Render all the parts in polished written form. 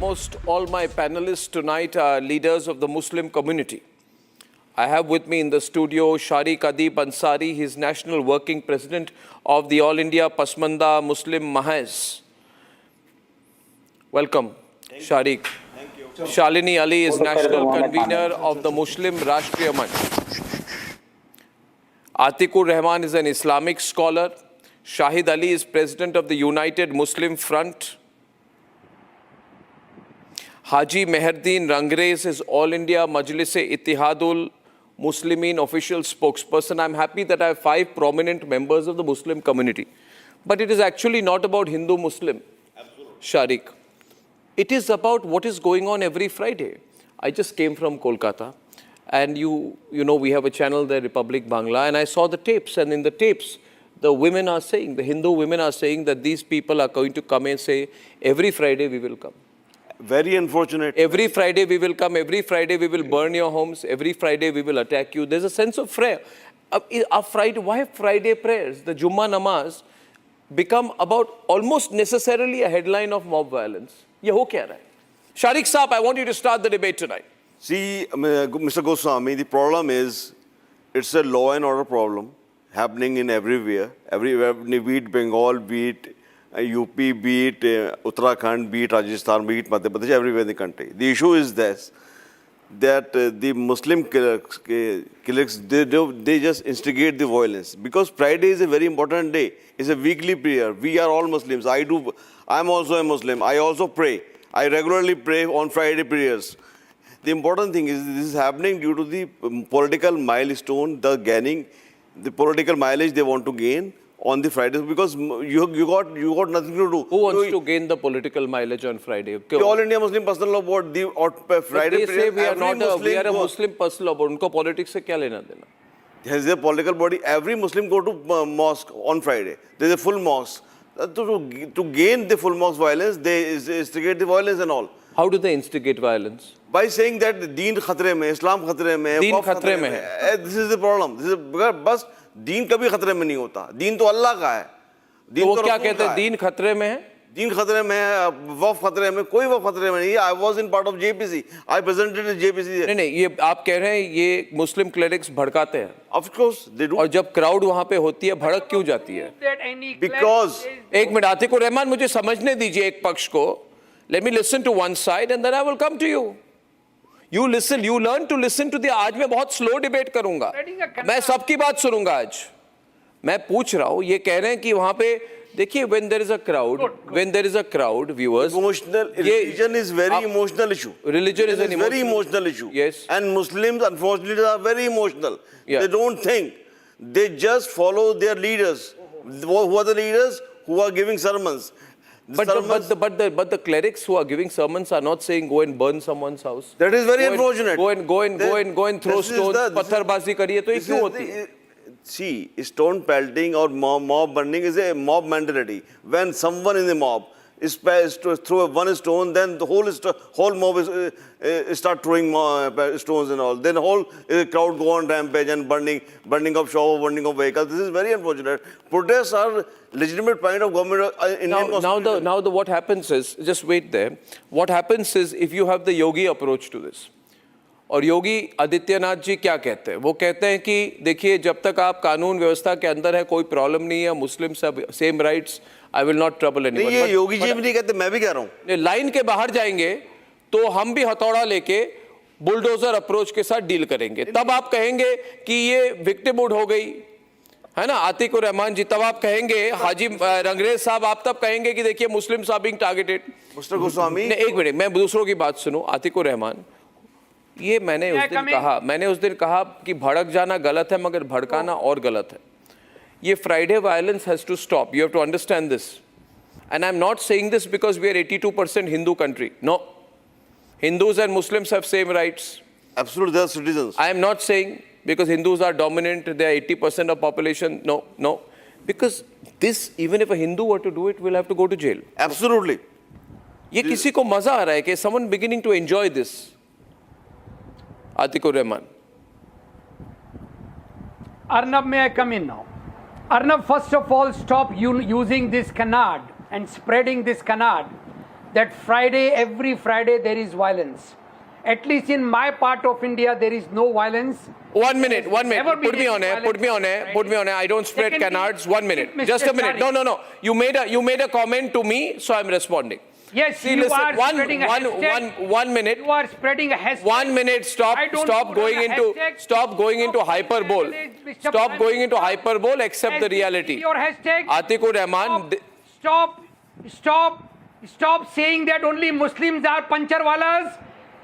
almost all my panelists tonight are leaders of the Muslim community. I have with me in the studio Shariq Adib Ansari, he is National Working President of the All India Pasmanda Muslim Mahaz. Welcome, Shariq. Thank you. Shalini Ali is National Convener of the Muslim Rashtriya Manch. Atikur Rahman is an Islamic scholar. Shahid Ali is President of the United Muslim Front. Haji Meherdeen Rangres is All India Majlis-e-Ittihadul Muslimin official spokesperson. I'm happy that I have 5 prominent members of the Muslim community. But it is actually not about Hindu-Muslim, Shariq. It is about what is going on every Friday. I just came from Kolkata, and you know, we have a channel there, Republic Bangla, and I saw the tapes, and in the tapes, the women are saying, the Hindu women are saying that these people are going to come and say, every Friday we will come. Very unfortunate. Every Friday we will come, every Friday we will burn your homes, every Friday we will attack you. There's a sense of prayer. Why Friday prayers? The Jummah Namaz become about almost necessarily a headline of mob violence. Ye ho kya raha hai? Shariq Saab, I want you to start the debate tonight. See, Mr. Goswami, the problem is, it's a law and order problem happening in everywhere. Everywhere, be it Bengal, be it UP, be it Uttarakhand, be it Rajasthan, be it Madhya Pradesh, everywhere in the country. The issue is this, that the Muslim killers, they just instigate the violence. Because Friday is a very important day. It's a weekly prayer. We are all Muslims. I'm also a Muslim. I also pray. I regularly pray on Friday prayers. The important thing is this is happening due to the political milestone, the political mileage they want to gain on the Fridays, because you got nothing to do. Who wants to gain the political mileage on Friday? The All India Muslim Personal Law Board, Friday they say we are a Muslim personal law board. Unko politics se kya lena dena? There's a political body. Every Muslim go to mosque on Friday. There's a full mosque. To gain the full mosque violence, they instigate the violence and all. How do they instigate violence? By saying that Deen khatre mein, Islam khatre mein, Deen khatre mein hai. This is the problem. This is because Deen kabhi khatre mein nahi hota. Deen to Allah ka hai. तो वो क्या कहते हैं? दीन खतरे में है? दीन खतरे में है, वफ खतरे में, कोई वफ खतरे में नहीं है. I was in part of JPC. I presented in JPC. नहीं, ये आप कह रहे हैं ये मुस्लिम क्लेरिक्स भड़काते हैं. Of course they do. और जब क्राउड वहाँ पे होती है, भड़क क्यों जाती है? Because एक मिनट, आतिकुर रहमान, मुझे समझने दीजिए एक पक्ष को. Let me listen to one side and then I will come to you. You listen, you learn to listen to the. आज मैं बहुत slow debate करूँगा. मैं सबकी बात सुनूँगा आज. मैं पूछ रहा हूँ, ये कह रहे हैं कि वहाँ पे देखिए, when there is a crowd, viewers. Emotional. Religion is very emotional issue. Religion is an very emotional issue. Yes. And Muslims, unfortunately, are very emotional. Yeah. They don't think. They just follow their leaders. Who are the leaders? Who are giving sermons. But the clerics who are giving sermons are not saying go and burn someone's house. That is very unfortunate. Go and throw stones, patharbazi kariye, to ye kyun hoti hai? See, stone pelting or mob burning is a mob mentality. When someone in the mob is to throw one stone, then the whole mob start throwing stones and all. Then the whole crowd go on rampage and burning of shop, burning of vehicles. This is very unfortunate. Protests are legitimate point of government. Now what happens is, just wait there. What happens is, if you have the yogi approach to this, और योगी आदित्यनाथ जी क्या कहते हैं? वो कहते हैं कि देखिए, जब तक आप कानून व्यवस्था के अंदर है, कोई प्रॉब्लम नहीं है, मुस्लिम सब same rights, I will not trouble anyone. नहीं, ये योगी जी भी नहीं कहते, मैं भी कह रहा हूँ. लाइन के बाहर जाएंगे तो हम भी हथौड़ा लेके बुलडोजर अप्रोच के साथ डील करेंगे. तब आप कहेंगे कि ये विक्टिमहुड हो गई, है ना, आतिकुर रहमान जी. तब आप कहेंगे, हाजी रंगरेज साहब, आप तब कहेंगे कि देखिए Muslims are being targeted. Mister Goswami, एक मिनट, मैं दूसरों की बात सुनूं. आतिकुर रहमान, ये मैंने उस दिन कहा कि भड़क जाना गलत है, मगर भड़काना और गलत है. ये Friday violence has to stop. You have to understand this. And I am not saying this because we are 82% Hindu country. No, Hindus and Muslims have same rights. Absolutely, they are citizens. I am not saying because Hindus are dominant, they are 80% of population. No. Because this, even if a Hindu were to do it, will have to go to jail. Absolutely. ये किसी को मजा आ रहा है कि someone beginning to enjoy this. Atikur Rahman. Arnab, may I come in now? Arnab, first of all, stop using this canard and spreading this canard that Friday, every Friday, there is violence. At least in my part of India, there is no violence. 1 minute, 1 minute. Never been Put me on any air, put me on air, violence put me on air. I don't spread Secondly, canards. 1 minute. Mr. Just a minute. Sari. No. You made a comment to me, so I'm responding. Yes, See, you listen, are spreading a hashtag. 1 minute. You are spreading a hashtag. 1 minute. Stop I don't stop put going on a into hashtag. stop going into Stop hyperbole. Mr. Stop Prime going into Minister. hyperbole. Accept the As this reality. is your hashtag. Atikur Rahman. Stop saying that only Muslims are panchar-walas.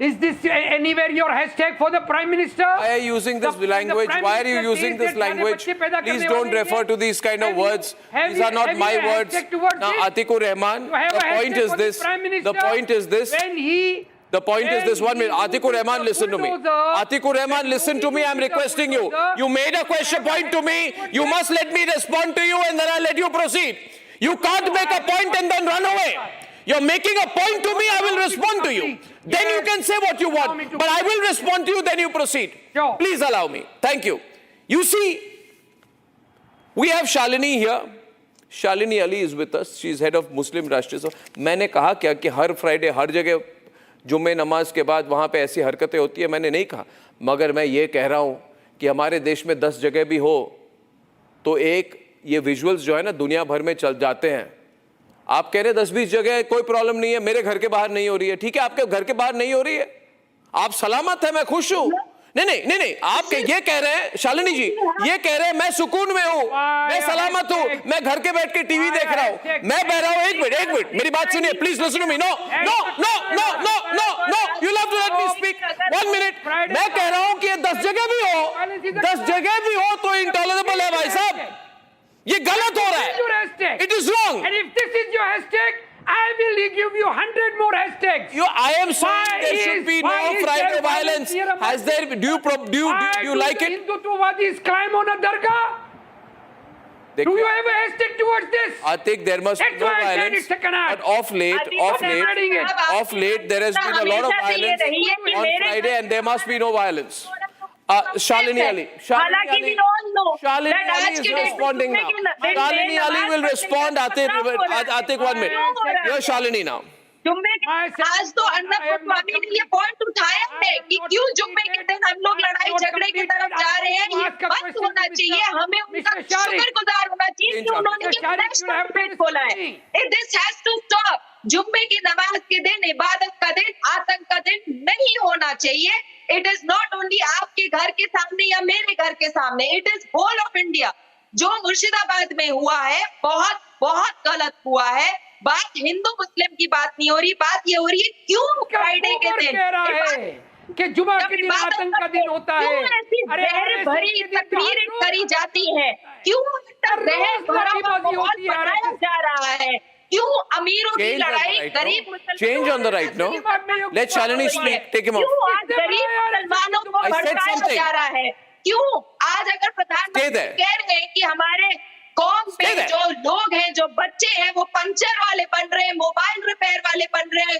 Is this anywhere your hashtag for the Prime Minister? Why are you using this language? Why are you using this language? Please don't refer to these kind of words. These are not my words. Now, Atikur Rahman, the point is this. The point is this. The point is this. 1 minute. Atikur Rahman, listen to me. Atikur Rahman, listen to me. I'm requesting you. You made a question point to me. You must let me respond to you and then I'll let you proceed. You can't make a point and then run away. You're making a point to me, I will respond to you. Then you can say what you want. But I will respond to you, then you proceed. Please allow me. Thank you. You see, we have Shalini here. Shalini Ali is with us. She is head of Muslim Rashtriya Sabha. मैंने कहा क्या कि हर Friday हर जगह जुम्मे नमाज के बाद वहाँ पे ऐसी हरकतें होती है, मैंने नहीं कहा. मगर मैं ये कह रहा हूँ कि हमारे देश में 10 जगह भी हो तो एक ये विजुअल्स जो है ना दुनिया भर में चल जाते हैं. आप कह रहे 10-20 जगह कोई प्रॉब्लम नहीं है, मेरे घर के बाहर नहीं हो रही है. ठीक है, आपके घर के बाहर नहीं हो रही है, आप सलामत है, मैं खुश हूं. नहीं, आप ये कह रहे हैं शालिनी जी, ये कह रहे हैं मैं सुकून में हूं, मैं सलामत हूं, मैं घर के बैठ के टीवी देख रहा हूं, मैं बह रहा हूं. एक मिनट मेरी बात सुनिए, please listen to me. No, you have to let me speak. 1 minute. मैं कह रहा हूं कि 10 जगह भी हो तो इंटॉलरेबल है भाई साहब. ये गलत हो रहा है. It is wrong. And if this is your hashtag, I will give you 100 more hashtags. I am saying there should be no Friday violence. Has there? Do you like it? Hindutvaadis climb on a dargah. Do you have a hashtag towards this? I think there must be no violence. But of late, there has been a lot of violence on Friday, and there must be no violence. Shalini Ali is responding now. Shalini Ali will respond. Atiq 1 minute. You're Shalini now. आज तो अर्नब गोस्वामी ने ये point उठाया है कि क्यों जुम्मे के दिन हम लोग लड़ाई झगड़े की तरफ जा रहे हैं. ये बंद होना चाहिए. हमें उनका शुक्रगुजार होना चाहिए कि उन्होंने ये नेशनल डिबेट खोला है. This has to stop. जुम्मे की नमाज के दिन, इबादत का दिन, आतंक का दिन नहीं होना चाहिए. इट इज नॉट ओनली आपके घर के सामने या मेरे घर के सामने, it is whole of India. जो मुर्शिदाबाद में हुआ है बहुत बहुत गलत हुआ है. बात हिंदू मुस्लिम की बात नहीं हो रही, बात ये हो रही है क्यों फ्राइडे के दिन कि जुमा के दिन आतंक का दिन होता है. अरे भरी तकरीरें करी जाती हैं, क्यों जहर भरा माहौल बनाया जा रहा है, क्यों अमीरों की लड़ाई गरीब Change on the right, no? Let Shalini speak. Take him off. क्यों आज गरीब मुसलमानों को भड़काया जा रहा है, क्यों आज अगर प्रधानमंत्री कह रहे हैं कि हमारे कौम में जो लोग हैं, जो बच्चे हैं, वो पंचर वाले बन रहे हैं, मोबाइल रिपेयर वाले बन रहे हैं,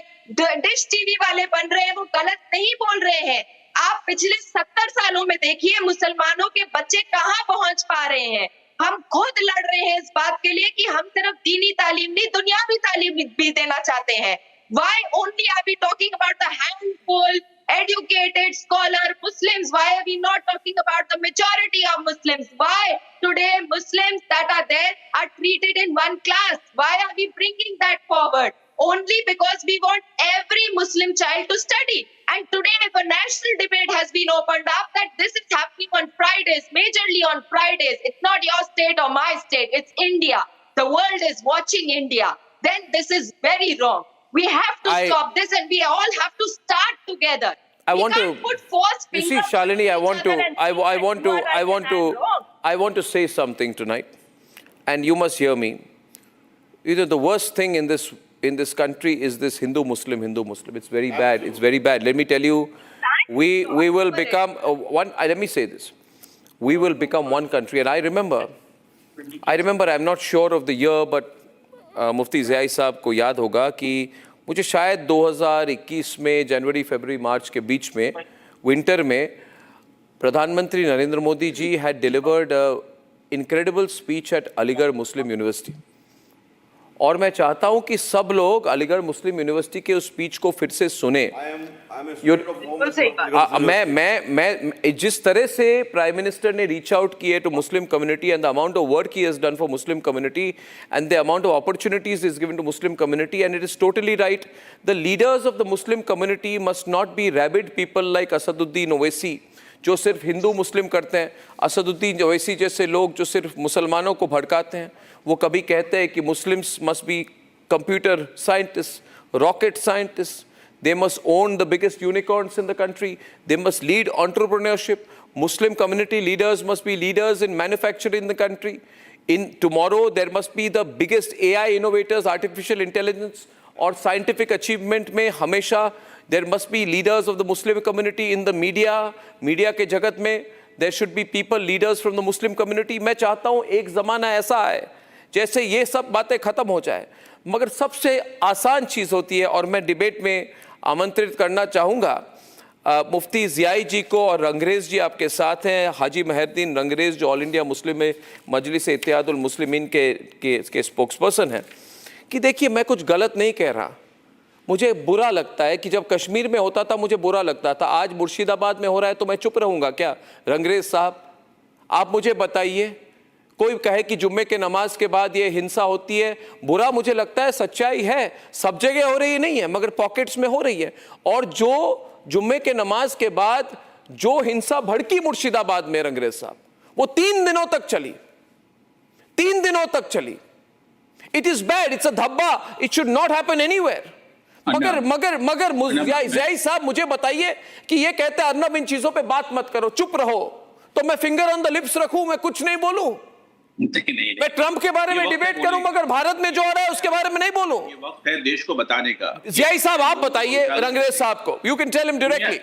डिश टीवी वाले बन रहे हैं, वो गलत नहीं बोल रहे हैं. आप पिछले 70 सालों में देखिए मुसलमानों के बच्चे कहाँ पहुंच पा रहे हैं. हम खुद लड़ रहे हैं इस बात के लिए कि हम सिर्फ दीनी तालीम नहीं, दुनियावी तालीम भी देना चाहते हैं. Why only are we talking about the handful educated scholar Muslims? Why are we not talking about the majority of Muslims? Why today Muslims that are there are treated in one class? Why are we bringing that forward? Only because we want every Muslim child to study. And today if a national debate has been opened up that this is happening on Fridays, majorly on Fridays, it's not your state or my state, it's India. The world is watching India. Then this is very wrong. We have to stop this, and we all have to start together. I want to put force. You see, Shalini, I want to say something tonight, and you must hear me. The worst thing in this country is this Hindu-Muslim. It's very bad. It's very bad. Let me tell you, we will become one. Let me say this: we will become one country. And I remember. I'm not sure of the year, but मुफ्ती ज़ियाई साहब को याद होगा कि मुझे शायद 2021 में जनवरी, फरवरी, मार्च के बीच में विंटर में प्रधानमंत्री Narendra Modi ji had delivered an incredible speech at Aligarh Muslim university. और मैं चाहता हूं कि सब लोग अलीगढ़ मुस्लिम यूनिवर्सिटी के उस स्पीच को फिर से सुने। मैं जिस तरह से प्राइम मिनिस्टर ने रीच आउट किए to Muslim community and the amount of work he has done for Muslim community and the amount of opportunities is given to Muslim community, and it is totally right. The leaders of the Muslim community must not be rabid people like Asaduddin Owaisi, जो सिर्फ हिंदू मुस्लिम करते हैं। असदुद्दीन ओवैसी जैसे लोग जो सिर्फ मुसलमानों को भड़काते हैं, वो कभी कहते हैं कि Muslims must be computer scientist, rocket scientist, they must own the biggest unicorns in the country, they must lead entrepreneurship. Muslim community leaders must be leaders in manufacturing in the country. In tomorrow there must be the biggest AI innovators, artificial intelligence और scientific achievement में हमेशा there must be leaders of the Muslim community in the media के जगत में there should be people leaders from the Muslim community. मैं चाहता हूँ एक ज़माना ऐसा आए जैसे ये सब बातें ख़त्म हो जाए, मगर सबसे आसान चीज़ होती है, और मैं डिबेट में आमंत्रित करना चाहूँगा मुफ्ती ज़ियाई जी को, और रंगरेज़ जी आपके साथ हैं, हाजी मेहरदीन रंगरेज़ जो ऑल इंडिया मुस्लिम मजलिस इत्तेहादुल मुस्लिमीन के स्पोक्सपर्सन हैं, कि देखिए मैं कुछ गलत नहीं कह रहा। मुझे बुरा लगता है कि जब कश्मीर में होता था मुझे बुरा लगता था, आज मुर्शिदाबाद में हो रहा है तो मैं चुप रहूँगा क्या? रंगरेज़ साहब आप मुझे बताइए, कोई कहे कि जुम्मे के नमाज के बाद ये हिंसा होती है, बुरा मुझे लगता है, सच्चाई है सब जगह हो रही नहीं है मगर पॉकेट्स में हो रही है। और जो जुम्मे के नमाज के बाद जो हिंसा भड़की मुर्शिदाबाद में रंगरेज साहब, वो 3 दिनों तक चली, 3 दिनों तक चली। It is bad, it's a धब्बा, it should not happen anywhere. मगर ज़ियाई साहब मुझे बताइए कि ये कहते हैं अर्नब इन चीजों पे बात मत करो, चुप रहो, तो मैं फिंगर ऑन द लिप्स रखूं, मैं कुछ नहीं बोलूं? नहीं, मैं ट्रंप के बारे में डिबेट करूं मगर भारत में जो हो रहा है उसके बारे में नहीं बोलूं? ये वक्त है देश को बताने का। ज़ियाई साहब आप बताइए रंगरेज साहब को, you can tell him directly.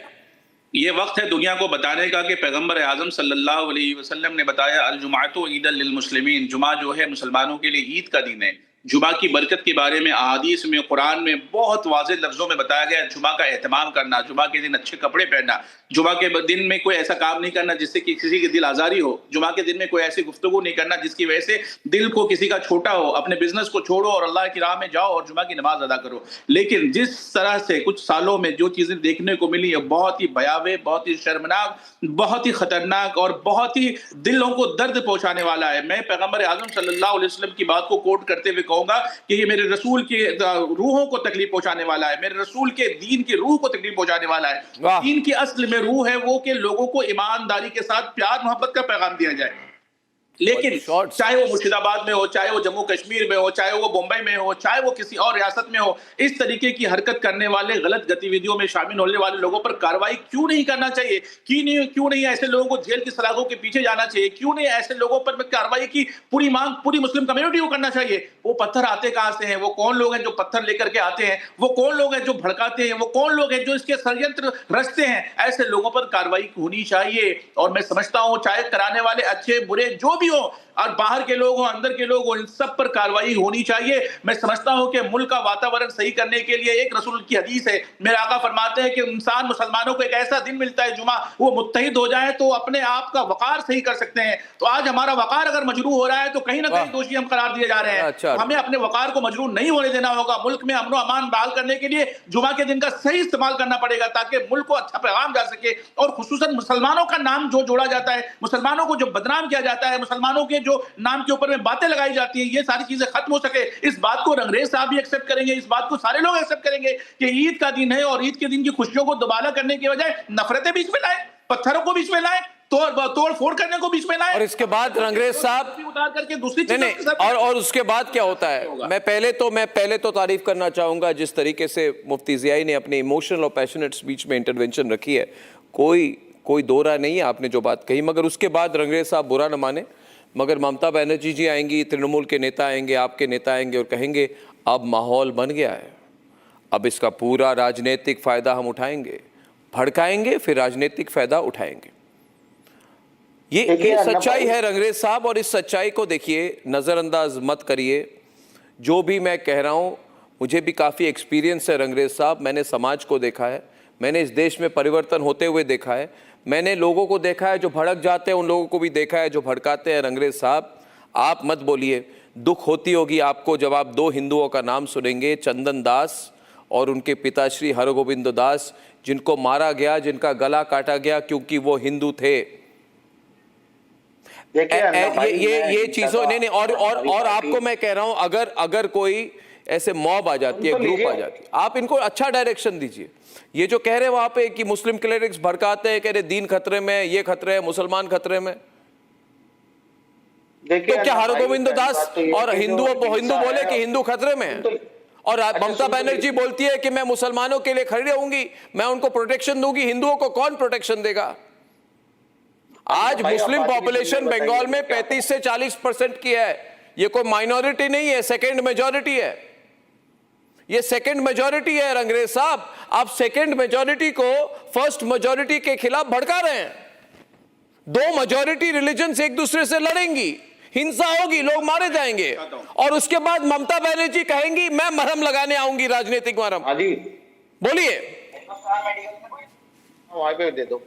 ये वक्त है दुनिया को बताने का कि पैगंबर आजम सल्लल्लाहु अलैहि वसल्लम ने बताया अल जुमाअतु ईदल लिल मुस्लिमीन, जुमा जो है मुसलमानों के लिए ईद का दिन है। जुमा की बरकत के बारे में अहादीस में, कुरान में बहुत वाज़ेह लफ्ज़ों में बताया गया है। जुमा का एहतमाम करना, जुमा के दिन अच्छे कपड़े पहनना, जुमा के दिन में कोई ऐसा काम नहीं करना जिससे कि किसी की दिल आज़ारी हो, जुमा के दिन में कोई ऐसी गुफ्तगू नहीं करना जिसकी वजह से दिल को किसी का छोटा हो। अपने बिजनेस को छोड़ो और अल्लाह की राह में जाओ और जुमा की नमाज अदा करो। लेकिन जिस तरह से कुछ सालों में जो चीज़ें देखने को मिली है, बहुत ही भयावह, बहुत ही शर्मनाक, बहुत ही खतरनाक और बहुत ही दिलों को दर्द पहुंचाने वाला है। मैं पैगंबर आजम सल्लल्लाहु अलैहि वसल्लम की बात को कोट करते हुए कहूंगा कि ये मेरे रसूल के रूहों को तकलीफ पहुंचाने वाला है, मेरे रसूल के दीन की रूह को तकलीफ पहुंचाने वाला है। दीन की असल में रूह है वो कि लोगों को ईमानदारी के साथ प्यार मोहब्बत का पैगाम दिया जाए। लेकिन चाहे वो मुर्शिदाबाद में हो, चाहे वो जम्मू कश्मीर में हो, चाहे वो मुंबई में हो, चाहे वो किसी और रियासत में हो, इस तरीके की हरकत करने वाले, गलत गतिविधियों में शामिल होने वाले लोगों पर कार्रवाई क्यों नहीं करना चाहिए? क्यों नहीं ऐसे लोगों को जेल की सलाखों के पीछे जाना चाहिए? क्यों नहीं ऐसे लोगों पर कार्रवाई की पूरी मांग पूरी मुस्लिम कम्युनिटी को करना चाहिए? वो पत्थर आते कहां से हैं? वो कौन लोग हैं जो पत्थर लेकर के आते हैं? वो कौन लोग हैं जो भड़काते हैं? वो कौन लोग हैं जो इसके षड्यंत्र रचते हैं? ऐसे लोगों पर कार्रवाई होनी चाहिए। और मैं समझता हूं चाहे कराने वाले अच्छे बुरे जो भी हो, और बाहर के लोग हो, अंदर के लोग हो, इन सब पर कार्रवाई होनी चाहिए। मैं समझता हूं कि मुल्क का वातावरण सही करने के लिए एक रसूल की हदीस है, मेरे आका फरमाते हैं कि इंसान मुसलमानों को एक ऐसा दिन मिलता है जुमा, वो मुत्तहिद हो जाए तो अपने आप का वकार सही कर सकते हैं। तो आज हमारा वकार अगर मजरूह हो रहा है तो कहीं ना कहीं दोषी हम करार दिए जा रहे हैं। अच्छा। हमें अपने वकार को मजरूह नहीं होने देना होगा। मुल्क में अमन अमान बहाल करने के लिए जुमा के दिन का सही इस्तेमाल करना पड़ेगा ताकि मुल्क को अच्छा पैगाम जा सके। और खुसूसन मुसलमानों का नाम जो जोड़ा जाता है, मुसलमानों को जो बदनाम किया जाता है, मुसलमानों के जो नाम के ऊपर में बातें लगाई जाती हैं, ये सारी चीजें खत्म हो सके। इस बात को रंगरेज साहब भी एक्सेप्ट करेंगे, इस बात को सारे लोग एक्सेप्ट करेंगे कि ईद का दिन है और ईद के दिन की खुशियों को दुबाला करने के बजाय नफरतें बीच में लाए, पत्थरों को बीच में लाए, तोड़ फोड़ करने को बीच में लाए। और इसके बाद रंगरेज साहब उतार करके दूसरी नहीं, और उसके बाद क्या होता है? मैं पहले तो तारीफ करना चाहूंगा जिस तरीके से मुफ्ती ज़ियाई ने अपने इमोशनल और पैशनेट स्पीच में इंटरवेंशन रखी है। कोई दो राय नहीं है आपने जो बात कही। मगर उसके बाद रंगरेज साहब बुरा न माने, मगर ममता बनर्जी जी आएंगी, तृणमूल के नेता आएंगे, आपके नेता आएंगे और कहेंगे अब माहौल बन गया है, अब इसका पूरा राजनीतिक फ़ायदा हम उठाएंगे, भड़काएंगे, फिर राजनीतिक फ़ायदा उठाएंगे। ये सच्चाई है रंगरेज साहब। और इस सच्चाई को देखिए, नज़रअंदाज मत करिए। जो भी मैं कह रहा हूँ, मुझे भी काफ़ी एक्सपीरियंस है रंगरेज साहब। मैंने समाज को देखा है, मैंने इस देश में परिवर्तन होते हुए देखा है, मैंने लोगों को देखा है जो भड़क जाते हैं, उन लोगों को भी देखा है जो भड़काते हैं। रंगरेज साहब आप मत बोलिए, दुख होती होगी आपको जब आप दो हिंदुओं का नाम सुनेंगे, चंदन दास और उनके पिताश्री हरगोविंद दास, जिनको मारा गया, जिनका गला काटा गया क्योंकि वो हिंदू थे। ये चीजों नहीं और आपको मैं कह रहा हूं, अगर कोई ऐसे मॉब आ जाती है, ग्रुप आ जाती है, आप इनको अच्छा डायरेक्शन दीजिए। ये जो कह रहे हैं वहां पे कि मुस्लिम क्लेरिक्स भड़काते हैं, कह रहे दीन खतरे में, ये खतरे है, मुसलमान खतरे में, तो क्या हरगोविंद दास और हिंदू बोले कि हिंदू खतरे में है? और ममता बनर्जी बोलती है कि मैं मुसलमानों के लिए खड़ी रहूंगी, मैं उनको प्रोटेक्शन दूंगी। हिंदुओं को कौन प्रोटेक्शन देगा? आज मुस्लिम पॉपुलेशन बंगाल में 35 से 40% की है। ये कोई माइनॉरिटी नहीं है, सेकंड मेजॉरिटी है। ये सेकंड मेजॉरिटी है रंगरेज साहब। आप सेकंड मेजॉरिटी को फर्स्ट मेजॉरिटी के खिलाफ भड़का रहे हैं। दो मेजॉरिटी रिलीजन्स एक दूसरे से लड़ेंगी, हिंसा होगी, लोग मारे जाएंगे, और उसके बाद ममता बनर्जी कहेंगी मैं मरहम लगाने आऊंगी, राजनीतिक मरहम। बोलिए। दे दो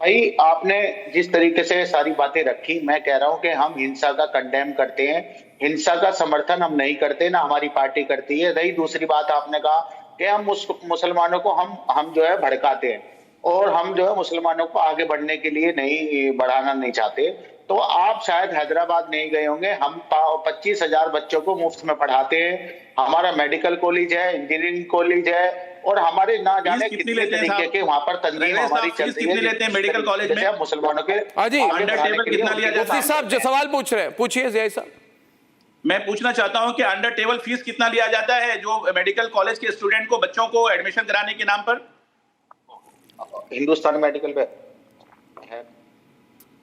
भाई, आपने जिस तरीके से सारी बातें रखी, मैं कह रहा हूं कि हम हिंसा का कंडेम करते हैं, हिंसा का समर्थन हम नहीं करते, ना हमारी पार्टी करती है। रही दूसरी बात, आपने कहा कि हम मुसलमानों को हम जो है भड़काते हैं, और हम जो है मुसलमानों को आगे बढ़ने के लिए नहीं बढ़ाना नहीं चाहते। तो आप शायद हैदराबाद नहीं गए होंगे, हम 25,000 बच्चों को मुफ्त में पढ़ाते हैं। हमारा मेडिकल कॉलेज है, इंजीनियरिंग कॉलेज है, और हमारे ना जाने कितने तरीके के वहां पर तंजीम हमारी चलती है। लेते हैं मेडिकल कॉलेज में मुसलमानों के अंडर टेबल कितना लिया जाता है? साहब जो सवाल पूछ रहे हैं पूछिए जय साहब। मैं पूछना चाहता हूं कि अंडर टेबल फीस कितना लिया जाता है जो मेडिकल कॉलेज के स्टूडेंट को, बच्चों को एडमिशन कराने के नाम पर? हिंदुस्तान मेडिकल पे है।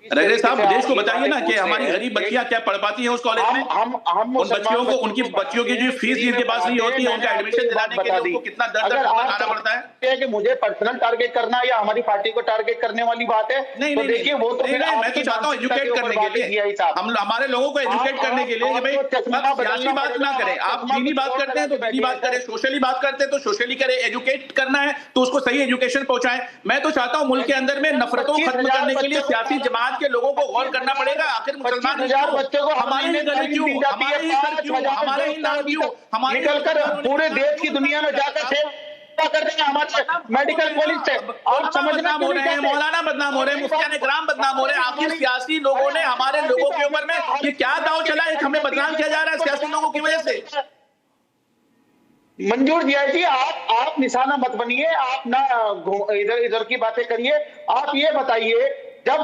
रंगरेज साहब, देश को बताइए ना कि हमारी गरीब बच्चियां क्या पढ़ पाती हैं उस कॉलेज में? हम उन बच्चियों को, उनकी बच्चियों की जो फीस जिनके पास नहीं होती है, उनका एडमिशन दिलाने के लिए उनको कितना दर्द खाना पड़ता है? कि मुझे पर्सनल टारगेट करना या हमारी पार्टी को टारगेट करने वाली बात है? नहीं, तो देखिए वो तो मैं तो चाहता हूँ एजुकेट करने के लिए, हम हमारे लोगों को एजुकेट करने के लिए कि भाई सियासी बात ना करें। आप दीनी बात करते हैं तो दीनी बात करें, सोशली बात करते हैं तो सोशली करें। एजुकेट करना है तो उसको सही एजुकेशन पहुंचाएं। मैं तो चाहता हूं मुल्क के अंदर में नफरतों को खत्म करने के लिए सियासी जमात के लोगों को गौर करना पड़ेगा। आखिर मुसलमान बच्चों को हमारे ही गले क्यों, हमारे ही सर क्यों, हमारे ही नाम क्यों, हमारे निकलकर पूरे देश की दुनिया में जाकर सेवा करते हैं हमारे मेडिकल कॉलेज से। और समझना हो रहे हैं, मौलाना बदनाम हो रहे हैं, मुफ्तियान इकराम बदनाम हो रहे हैं। आखिर सियासी लोगों ने हमारे लोगों के ऊपर में ये क्या दाव चला है? हमें बदनाम किया जा रहा है सियासी लोगों की वजह से। मंजूर जी, आप निशाना मत बनिए, आप ना इधर की बातें करिए। आप ये बताइए, जब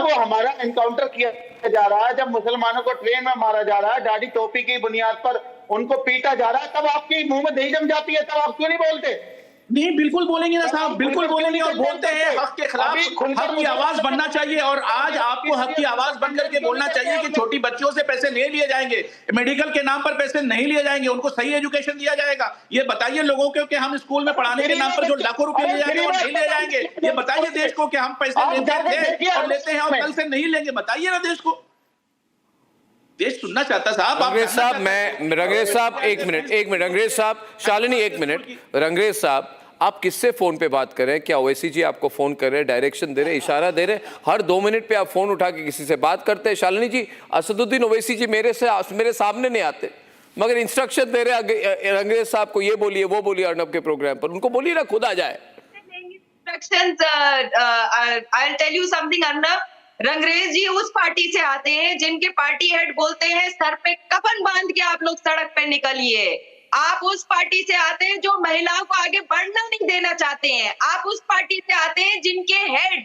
वो हमारा एनकाउंटर किया जा रहा है, जब मुसलमानों को ट्रेन में मारा जा रहा है, दाढ़ी टोपी की बुनियाद पर उनको पीटा जा रहा है, तब आपके मुंह में दही जम जाती है, तब आप क्यों नहीं बोलते? नहीं, बिल्कुल बोलेंगे ना साहब, बिल्कुल बोलेंगे और बोलते हैं। हक के खिलाफ हक की आवाज बनना चाहिए, और आज आपको हक की आवाज बन करके बोलना चाहिए कि छोटी बच्चियों से पैसे नहीं लिए जाएंगे, मेडिकल के नाम पर पैसे नहीं लिए जाएंगे, उनको सही एजुकेशन दिया जाएगा। ये बताइए लोगों को कि हम स्कूल में पढ़ाने के नाम पर जो लाखों रुपए लिए जाएंगे वो नहीं लिए जाएंगे। ये बताइए देश को कि हम पैसे लेते थे और लेते हैं और कल से नहीं लेंगे। बताइए ना देश को, देश सुनना चाहता साहब। रंगरेज साहब, मैं रंगरेज साहब एक मिनट रंगरेज साहब, शालिनी एक मिनट। रंगरेज साहब, आप किससे फोन पे बात कर रहे हैं? क्या ओवैसी जी आपको फोन कर रहे हैं, डायरेक्शन दे रहे हैं, इशारा दे रहे हैं? हर 2 मिनट पे आप फोन उठा के किसी से बात करते हैं। शालिनी जी, असदुद्दीन ओवैसी जी मेरे सामने नहीं आते, मगर इंस्ट्रक्शन दे रहे हैं रंगरेज साहब को, ये बोलिए वो बोलिए अर्नब के प्रोग्राम पर। उनको बोलिए ना खुद आ जाए। I'll tell you something, Arnab. Rangrez जी उस पार्टी से आते हैं जिनके पार्टी हेड बोलते हैं सर पे कफन बांध के आप लोग सड़क पे निकलिए। आप उस पार्टी से आते हैं जो महिलाओं को आगे बढ़ना नहीं देना चाहते हैं। आप उस पार्टी से आते हैं जिनके हेड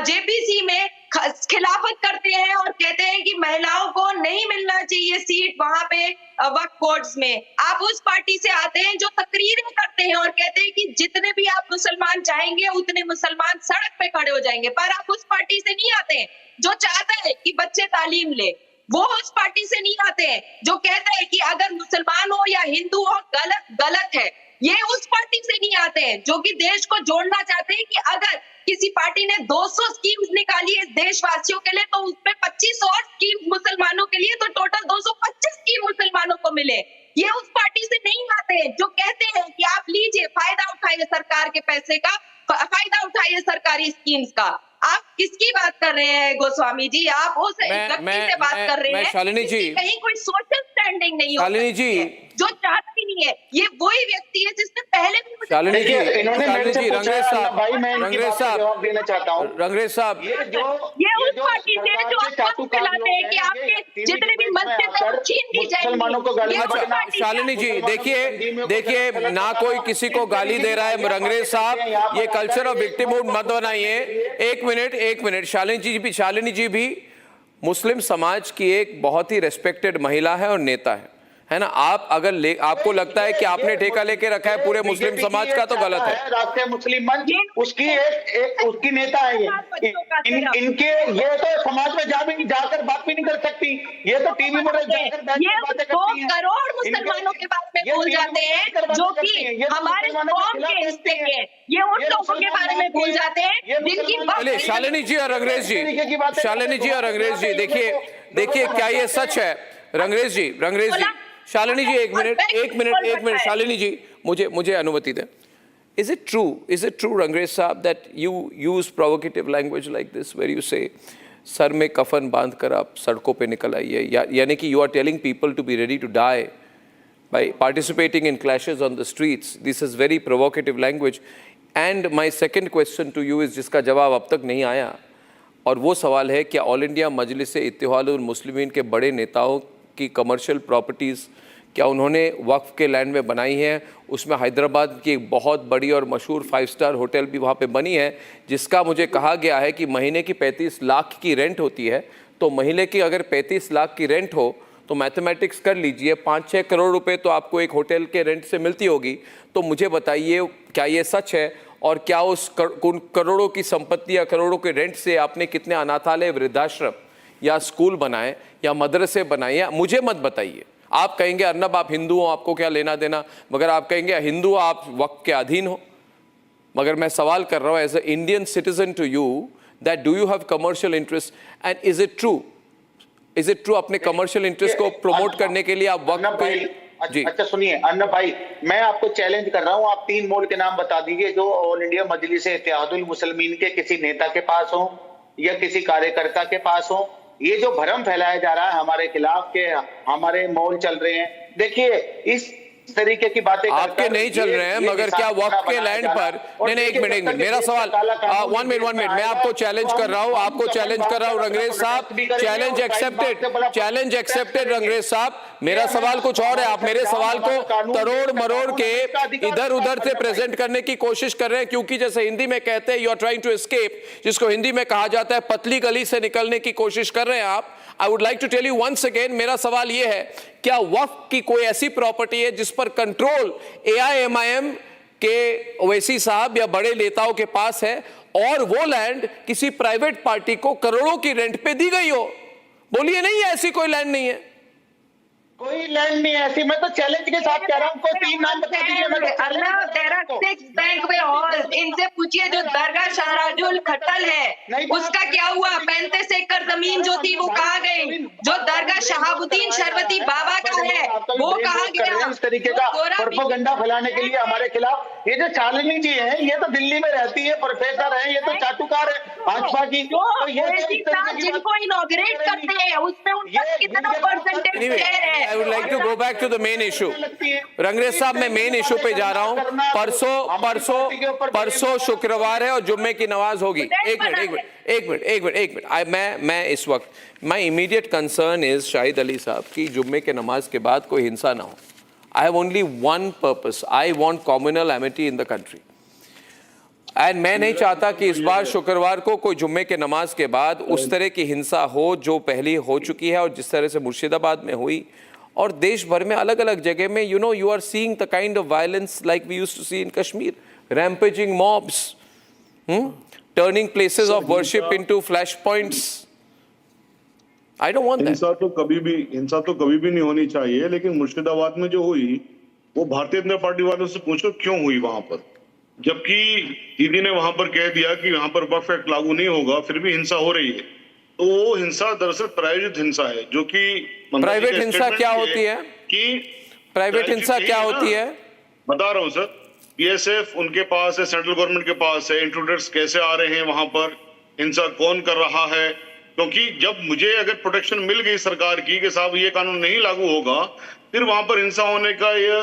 जेपीसी में खिलाफत करते हैं और कहते हैं कि महिलाओं को नहीं मिलना चाहिए सीट वहां पे वक्फ बोर्ड्स में। आप उस पार्टी से आते हैं जो तकरीरें करते हैं और कहते हैं कि जितने भी आप मुसलमान चाहेंगे उतने मुसलमान सड़क पे खड़े हो जाएंगे। पर आप उस पार्टी से नहीं आते हैं जो चाहता है कि बच्चे तालीम ले। वो उस पार्टी से नहीं आते हैं जो कहता है कि अगर मुसलमान हो या हिंदू हो गलत है। ये उस पार्टी से नहीं आते हैं जो कि देश को जोड़ना चाहते हैं कि अगर किसी पार्टी ने 200 स्कीम्स निकाली है देशवासियों के लिए तो उसमें 25 और स्कीम मुसलमानों के लिए, तो टोटल 225 स्कीम मुसलमानों को मिले। ये उस पार्टी से नहीं आते हैं जो कहते हैं कि आप लीजिए, फायदा उठाइए सरकार के पैसे का, फायदा उठाइए सरकारी स्कीम्स का। आप किसकी बात कर रहे हैं गोस्वामी जी? आप उस व्यक्ति से बात कर रहे हैं शालिनी जी, जिसकी कहीं कोई सोशल स्टैंडिंग नहीं हो शालिनी जी, जो चाहता ही नहीं है। ये वही व्यक्ति है जिसने पहले भी मुझे शालिनी जी, इन्होंने मेरे से पूछा, रंगरेज साहब, भाई मैं इनकी रंगरेज बात का साहब, जवाब देना चाहता हूँ। रंगरेज साहब, ये उस पार्टी से जो आप खिलाते हैं कि आपके जितने भी मस्जिद है वो छीन दी जाएंगी। मुसलमानों को गाली अच्छा शालिनी जी, देखिए ना कोई किसी को गाली दे रहा है। रंगरेज साहब, ये कल्चर ऑफ विक्टिमहुड मत बनाइए। एक मिनट, शालिनी जी भी मुस्लिम समाज की एक बहुत ही रेस्पेक्टेड महिला है और नेता है ना। आप अगर आपको लगता है कि आपने ठेका लेके रखा है पूरे मुस्लिम समाज का, तो गलत है। राष्ट्रीय मुस्लिम मंच उसकी उसकी नेता है ये। इनके ये तो समाज में जाकर बात भी नहीं कर सकती, ये तो टीवी में जाकर बातें करती हैं। 2 करोड़ मुसलमानों के बारे में भूल जाते हैं जो कि हमारे कौम के हिस्से के, ये उन लोगों के बारे में भूल जाते हैं जिनकी चलिए शालिनी जी और अंग्रेज जी, शालिनी जी और अंग्रेज जी, देखिए क्या ये सच है? रंगरेज जी, शालिनी जी एक मिनट, शालिनी जी मुझे अनुमति दें। Is it true, रंगरेज साहब, that you use provocative language like this, where you say sir में कफन बांधकर आप सड़कों पे निकल आइए, यानी कि you are telling people to be ready to die by participating in clashes on the streets? This is very provocative language. And my second question to you is, जिसका जवाब अब तक नहीं आया, और वो सवाल है क्या ऑल इंडिया मजलिस-ए-इत्तेहादुल मुस्लिमीन के बड़े नेताओं की कमर्शियल प्रॉपर्टीज़ क्या उन्होंने वक्फ के लैंड में बनाई हैं? उसमें हैदराबाद की एक बहुत बड़ी और मशहूर 5 स्टार होटल भी वहाँ पे बनी है, जिसका मुझे कहा गया है कि महीने की 35 लाख की रेंट होती है। तो महीने की अगर 35 लाख की रेंट हो तो मैथमेटिक्स कर लीजिए, 5-6 करोड़ रुपए तो आपको एक होटल के रेंट से मिलती होगी। तो मुझे बताइए क्या ये सच है, और क्या उस करोड़ों की संपत्ति या करोड़ों के रेंट से आपने कितने अनाथालय, वृद्धाश्रम या स्कूल बनाए या मदरसे बनाए? मुझे मत बताइए। आप कहेंगे अर्नब आप हिंदू हो, आपको क्या लेना देना, मगर आप कहेंगे हिंदू आप वक्त के अधीन हो। मगर मैं सवाल कर रहा हूँ as a Indian citizen to you, that do you have commercial interest, and is it true अपने कमर्शियल इंटरेस्ट को प्रमोट करने के लिए आप वक्त पे? जी अच्छा सुनिए अन्नब भाई, मैं आपको चैलेंज कर रहा हूँ, आप 3 मॉल के नाम बता दीजिए जो ऑल इंडिया मजलिस-ए-इत्तेहादुल मुस्लिमीन के किसी नेता के पास हो या किसी कार्यकर्ता के पास हो। ये जो भ्रम फैलाया जा रहा है हमारे खिलाफ के हमारे मॉल चल रहे हैं, देखिए इस तरीके की बातें आपके नहीं चल रहे हैं, मगर क्या वक्त के लैंड पर? नहीं, एक मिनट, मेरा सवाल 1 मिनट, मैं आपको चैलेंज कर रहा हूँ, रंगरेज साहब, चैलेंज एक्सेप्टेड रंगरेज साहब। मेरा सवाल कुछ और है, आप मेरे सवाल को तरोड़ मरोड़ के इधर उधर से प्रेजेंट करने की कोशिश कर रहे हैं, क्योंकि जैसे हिंदी में कहते हैं you are trying to escape, जिसको हिंदी में कहा जाता है पतली गली से निकलने की कोशिश कर रहे हैं आप। I would like to tell you once again, मेरा सवाल यह है, क्या वक्फ की कोई ऐसी प्रॉपर्टी है जिस पर कंट्रोल AIMIM के ओवैसी साहब या बड़े नेताओं के पास है, और वो लैंड किसी प्राइवेट पार्टी को करोड़ों की रेंट पे दी गई हो? बोलिए नहीं है, ऐसी कोई लैंड नहीं है। कोई लैंड नहीं है ऐसी। मैं तो चैलेंज के साथ कह रहा हूँ, कोई 3 नाम बता दीजिए। बैंक में और इनसे पूछिए जो दरगाह शहराजुल खट्टल है उसका क्या हुआ? 35 एकड़ जमीन जो थी वो कहाँ गई? जो दरगाह शहाबुद्दीन शरबती बाबा का है वो कहाँ गया? इस तरीके का प्रोपेगेंडा फैलाने के लिए हमारे खिलाफ ये जो शालिनी जी है, ये तो दिल्ली में रहती है, प्रोफेसर है, ये तो चाटुकार है भाजपा की। जिनको इनॉग्रेट करते हैं उसमें उनका कितना परसेंटेज शेयर है? I would like to go back to the main issue. Rangrez साहब, मैं मेन इशू पे जा रहा हूँ। परसों शुक्रवार है और जुम्मे की नमाज होगी। एक मिनट, मैं इस वक्त my immediate concern is Shahid Ali साहब की जुम्मे के नमाज के बाद कोई हिंसा ना हो। I have only one purpose, I want communal Amity in the country. And मैं नहीं चाहता कि इस बार शुक्रवार को कोई जुम्मे के नमाज के बाद उस तरह की हिंसा हो जो पहले हो चुकी है और जिस तरह से मुर्शिदाबाद में हुई और देश भर में अलग अलग जगह में। You are seeing the kind of violence like we used to see in Kashmir, rampaging mobs, turning places of worship into flash points. I don't want that. हिंसा तो कभी भी नहीं होनी चाहिए, लेकिन मुर्शिदाबाद में जो हुई वो भारतीय जनता पार्टी वालों से पूछो क्यों हुई वहां पर, जबकि दीदी ने वहां पर कह दिया कि वहां पर वक्फ एक्ट लागू नहीं होगा, फिर भी हिंसा हो रही है। तो वो हिंसा दरअसल प्रायोजित हिंसा है, जो कि प्राइवेट हिंसा क्या होती है? कि प्राइवेट हिंसा क्या होती है? बता रहा हूँ सर। PSF उनके पास है, सेंट्रल गवर्नमेंट के पास है, इंट्रूडर्स कैसे आ रहे हैं वहां पर, हिंसा कौन कर रहा है, क्योंकि जब मुझे अगर प्रोटेक्शन मिल गई सरकार की कि साहब ये कानून नहीं लागू होगा, फिर वहां पर हिंसा होने का या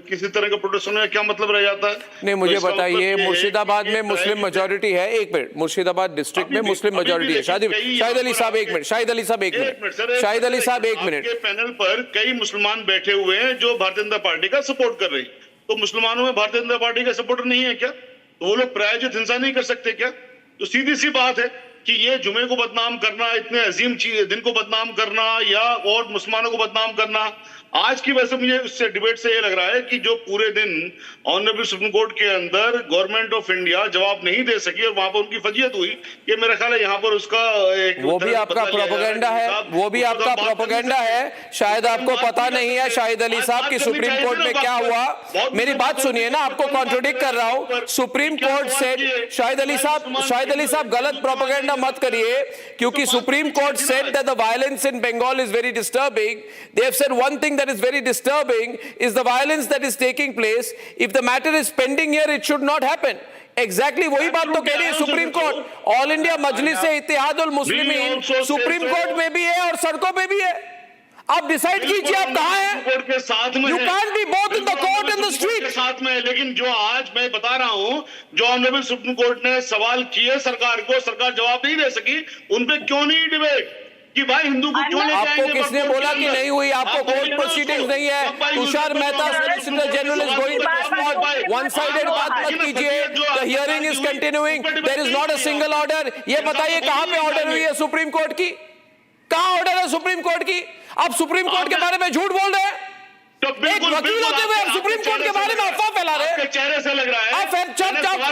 किसी तरह का प्रोटेक्शन का क्या मतलब रह जाता है? नहीं, मुझे तो इसका बताइए, मतलब ये है मुर्शिदाबाद कि में ये मुस्लिम है कि मेजॉरिटी है। एक मिनट, मुर्शिदाबाद डिस्ट्रिक्ट में मुस्लिम अभी भी मेजॉरिटी है। देखिए, शाहिद अली साहब एक मिनट, शाहिद अली साहब एक मिनट, शाहिद अली साहब एक मिनट। आपके पैनल पर कई मुसलमान बैठे हुए हैं जो भारतीय जनता पार्टी का सपोर्ट कर रहे हैं, तो मुसलमानों में भारतीय जनता पार्टी का सपोर्टर नहीं है क्या? तो वो लोग प्रायोजित हिंसा नहीं कर सकते क्या? तो सीधी सी बात है कि ये जुमे को बदनाम करना, इतने अजीम दिन को बदनाम करना या और मुसलमानों को बदनाम करना, आज की वजह से मुझे इससे डिबेट से ये लग रहा है कि जो पूरे दिन ऑनरेबल सुप्रीम कोर्ट के अंदर गवर्नमेंट ऑफ इंडिया जवाब नहीं दे सकी और वहां पर उनकी फजीयत हुई, ये मेरा ख्याल है यहाँ पर उसका एक वो भी आपका प्रोपेगेंडा है, वो भी आपका प्रोपेगेंडा है। शायद आपको पता नहीं है शाहिद अली साहब की सुप्रीम कोर्ट में क्या हुआ। मेरी बात सुनिए ना, आपको कॉन्ट्रोडिक्ट कर रहा हूं। सुप्रीम कोर्ट से शाहिद अली साहब गलत प्रोपेगेंडा मत करिए, क्योंकि Supreme Court said that the violence in Bengal is very disturbing. They have said one thing that is very disturbing is the violence that is taking place. If the matter is pending here, it should not happen. Exactly वही बात तो कह रही है supreme court. All India मजलिस Ittehadul Muslimeen supreme court में भी है और सड़कों पे भी है। आप डिसाइड कीजिए आप कहां हैं। कोर्ट के साथ में You can't be both in the court and the street. के साथ में है, लेकिन जो आज मैं बता रहा हूं, जो ऑनरेबल सुप्रीम कोर्ट ने सवाल किए सरकार को, सरकार जवाब नहीं दे सकी, उन पे क्यों नहीं डिबेट कि भाई हिंदू को क्यों लेके आपको आएंगे? किसने बोला कि नहीं हुई? आपको कोर्ट प्रोसीडिंग्स नहीं है। Tushar Mehta solicitor general is going to respond. One sided बात मत कीजिए। The hearing is continuing, there is not a single order. ये बताइए कहां पे ऑर्डर हुई है सुप्रीम कोर्ट की? कहां ऑर्डर है सुप्रीम कोर्ट की? आप सुप्रीम कोर्ट के बारे में झूठ बोल रहे हैं। तो एक वकील होते हुए आप सुप्रीम कोर्ट के बारे में अफवाह फैला रहे हैं। चेहरे से लग रहा है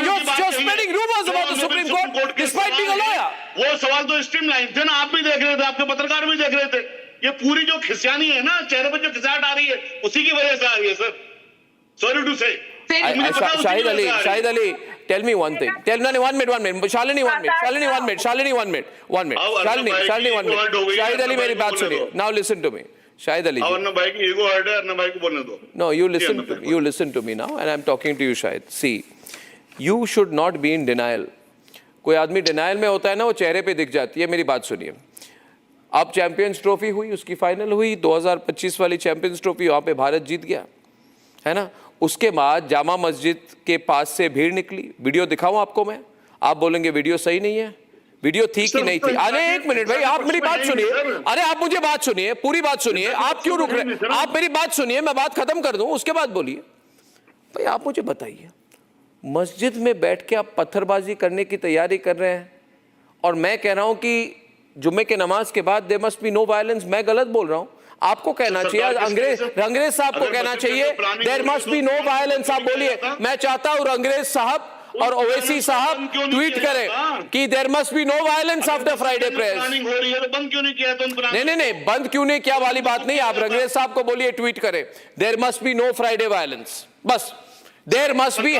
You're spreading rumors about the Supreme Court despite being a lawyer. वो सवाल तो स्ट्रीमलाइन थे ना, आप भी देख रहे थे, आपके पत्रकार भी देख रहे थे। ये पूरी जो खिसियानी है ना, चेहरे पर जो खिसियाहट आ रही है, उसी की वजह से आ रही है सर। सॉरी टू से। Shahid Ali, tell me one thing. Tell me one minute. Shalini, one minute. Shahid Ali, मेरी बात सुनिए. Now listen to me. Shahid Ali. अन्ना भाई की ईगो हर्ट है, अन्ना भाई को बोलने दो. No, you listen to me now, and I'm talking to you, Shahid. See, you should not be in denial. कोई आदमी डिनाइल में होता है ना, वो चेहरे पे दिख जाती है। मेरी बात सुनिए, अब चैंपियंस ट्रॉफी हुई, उसकी फाइनल हुई, 2025 वाली चैंपियंस ट्रॉफी, वहाँ पे भारत जीत गया, है ना। उसके बाद जामा मस्जिद के पास से भीड़ निकली। वीडियो दिखाऊं आपको मैं? आप बोलेंगे वीडियो सही नहीं है। वीडियो थी कि नहीं थी? अरे एक मिनट भाई, आप मेरी बात सुनिए। अरे आप मुझे बात सुनिए, पूरी बात सुनिए। आप क्यों रुक रहे? आप मेरी बात सुनिए, मैं बात खत्म कर दूं, उसके बाद बोलिए। भाई आप मुझे बताइए, मस्जिद में बैठ के आप पत्थरबाजी करने की तैयारी कर रहे हैं, और मैं कह रहा हूं कि जुम्मे के नमाज के बाद there must be no violence. मैं गलत बोल रहा हूं? आपको कहना चाहिए, रंगरेज साहब को कहना चाहिए there must be no violence. आप बोलिए। मैं चाहता हूं रंगरेज साहब और ओवैसी साहब ट्वीट करें कि there must be no violence after Friday press. बंद क्यों नहीं किया? नहीं, बंद क्यों नहीं किया वाली बात नहीं। आप रंगरेज साहब को बोलिए ट्वीट करें, there must be no Friday violence. बस there must be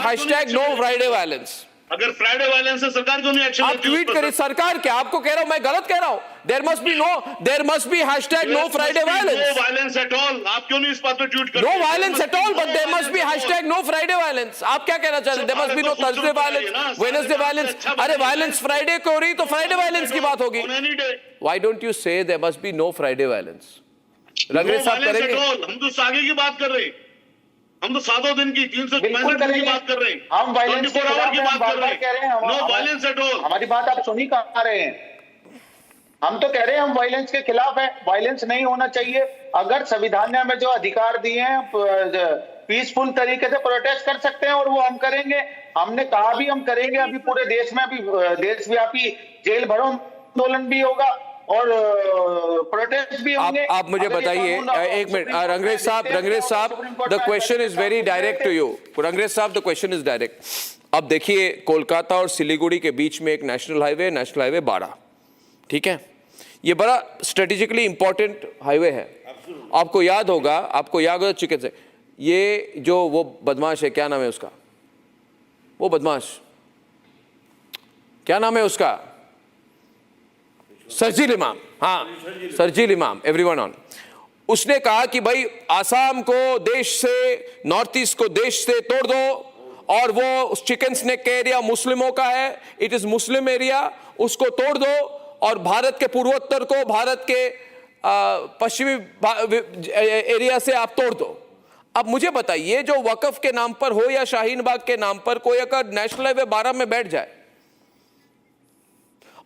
#no Friday violence. अगर फ्राइडे वायलेंस है, सरकार क्यों नहीं एक्शन आप लेती? ट्वीट करें। सरकार क्या? आपको कह रहा हूं, मैं गलत कह रहा हूं? There must be #no Friday violence. No violence at all. आप क्यों नहीं इस बात पे ट्वीट करते? No violence at all, but there must be #no Friday violence. आप क्या कहना चाहते हैं? There must be no Thursday violence, Wednesday violence. अरे वायलेंस फ्राइडे को हो रही तो फ्राइडे वायलेंस की बात होगी। Why don't you say there must be no Friday violence? Rangrez साहब करेंगे? हम तो आगे की बात कर रहे हैं, हम तो 7 दिन की 365 दिन की बात कर रहे हैं। हम वायलेंस के खिलाफ की बात कर रहे हैं। No violence at all. हमारी बात आप सुन ही कहा रहे हैं। हम तो कह रहे हैं हम वायलेंस के खिलाफ है, वायलेंस नहीं होना चाहिए। अगर संविधान ने हमें जो अधिकार दिए हैं, पीसफुल तरीके से प्रोटेस्ट कर सकते हैं और वो हम करेंगे। हमने कहा भी हम करेंगे। अभी पूरे देश में अभी देशव्यापी जेल भरो आंदोलन भी होगा और प्रोटेस्ट भी होंगे। आप मुझे बताइए, एक मिनट। रंगरेज साहब, the question is very direct to you. Rangrez साहब, द क्वेश्चन इज डायरेक्ट। अब देखिए, कोलकाता और सिलीगुड़ी के बीच में एक नेशनल हाईवे 12, ठीक है। ये बड़ा स्ट्रेटेजिकली इंपॉर्टेंट हाईवे है। आपको याद होगा चिकन से, ये जो वो बदमाश है, क्या नाम है उसका? वो बदमाश क्या नाम है उसका? शर्जील इमाम। हाँ, शर्जील इमाम, एवरीवन ऑन। उसने कहा कि भाई आसाम को देश से, नॉर्थ ईस्ट को देश से तोड़ दो, और वो चिकन स्नेक का एरिया मुस्लिमों का है, इट इज मुस्लिम एरिया, उसको तोड़ दो और भारत के पूर्वोत्तर को भारत के पश्चिमी एरिया से आप तोड़ दो। अब मुझे बताइए, जो वक्फ के नाम पर हो या शाहीन बाग के नाम पर कोई अगर नेशनल हाईवे 12 में बैठ जाए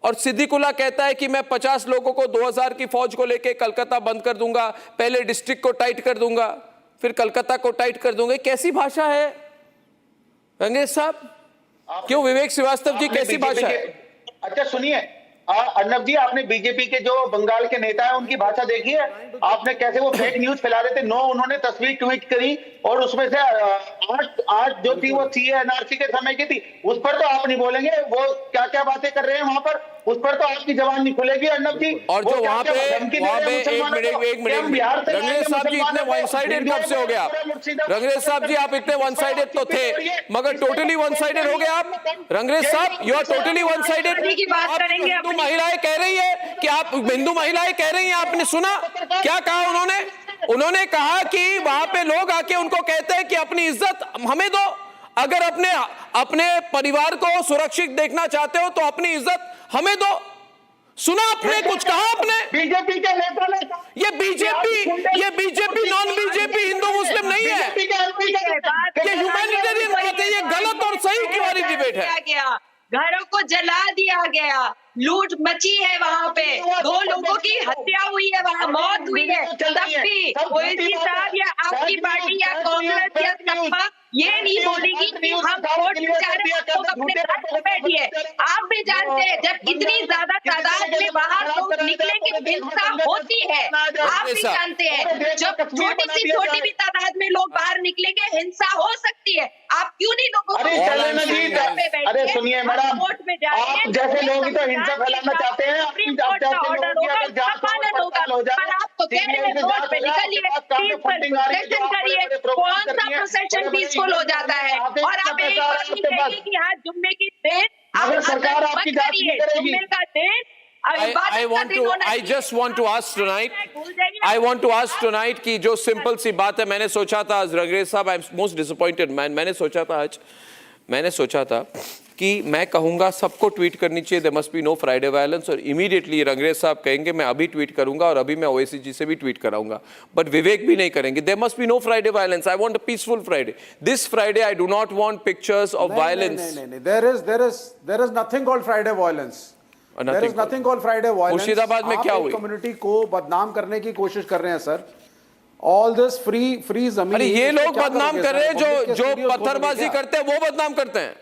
और सिद्दीकुल्ला कहता है कि मैं 50 लोगों को 2000 की फौज को लेके कलकत्ता बंद कर दूंगा, पहले डिस्ट्रिक्ट को टाइट कर दूंगा, फिर कलकत्ता को टाइट कर दूंगा, कैसी भाषा है अंग्रेज साहब? क्यों विवेक श्रीवास्तव जी, कैसी भाषा है? अच्छा सुनिए अर्नब जी, आपने बीजेपी के जो बंगाल के नेता है उनकी भाषा देखी है? आपने कैसे वो फेक न्यूज फैला रहे थे? उन्होंने तस्वीर ट्वीट करी और उसमें से आज जो थी वो एनआरसी के समय की थी। उस पर तो आप नहीं बोलेंगे, वो क्या क्या बातें कर रहे हैं वहां पर, उस पर तो आपकी जबान नहीं खुलेगी अर्नब जी। और जो वहां पे एक मिनट रंगरेज साहब जी, इतने वन साइडेड कब से हो गए आप? रंगरेज साहब जी, आप इतने वन साइडेड तो थे, मगर टोटली वन साइडेड हो गए आप रंगरेज साहब। You are totally one sided. Hindu महिलाएं कह रही है कि आप हिंदू महिलाएं कह रही हैं, आपने सुना क्या कहा उन्होंने? उन्होंने कहा कि वहां पे लोग आके उनको कहते हैं कि अपनी इज्जत हमें दो, अगर अपने परिवार को सुरक्षित देखना चाहते हो तो अपनी इज्जत हमें दो। सुना आपने? कुछ कहा आपने? बीजेपी के नेता ने ये बीजेपी नॉन बीजेपी हिंदू मुस्लिम नहीं है, ये ह्यूमैनिटेरियन बात है। ये गलत और सही की वाली डिबेट है। घरों को जला दिया गया, लूट मची है वहाँ पे, 2 लोगों की हत्या हुई है, वहाँ मौत हुई है। तब भी ओवैसी साहब या आपकी पार्टी या कांग्रेस या सपा ये नहीं बोलेगी कि हम वोट जा रहे हैं, लोग अपने घर पर बैठिए। आप भी जानते हैं जब इतनी ज्यादा तादाद में बाहर लोग निकलेंगे हिंसा होती है। आप भी जानते हैं जब छोटी भी तादाद में लोग बाहर निकलेंगे हिंसा हो सकती है। आप क्यों नहीं लोगों को अरे सुनिए मैडम, वोट में जाइए, आप जैसे लोग ही तो हिंसा फैलाना चाहते हैं। ऑर्डर होगा, पालन होगा, पर आपको कह रहे हैं वोट पे निकलिए, प्रोसेशन करिए। कौन सा प्रोसेशन पीसफुल हो जाता है? और आप एक बात नहीं कहिए कि हाँ जुम्मे की दिन आप सरकार आपकी जांच नहीं करेगी। जुम्मे का दिन I just want to ask tonight कि जो सिंपल सी बात है, मैंने सोचा था रंगरेज साहब, I am most disappointed man, मैंने सोचा था कि मैं कहूंगा सबको ट्वीट करनी चाहिए there must be no Friday violence, और इमीडिएटली रंगरेज साहब कहेंगे मैं अभी ट्वीट करूंगा और अभी मैं ओवैसी जी से भी ट्वीट कराऊंगा, बट विवेक भी नहीं करेंगे। There must be no Friday violence, I want a peaceful Friday. This Friday I do not want pictures of violence. there is nothing called Friday violence. There is nothing called Friday violence. Murshidabad में क्या हुई? Community को बदनाम करने की कोशिश कर रहे हैं सर। ऑल दिस फ्री जमीन। अरे ये लोग बदनाम कर रहे हैं, जो पत्थरबाजी करते हैं वो बदनाम करते हैं।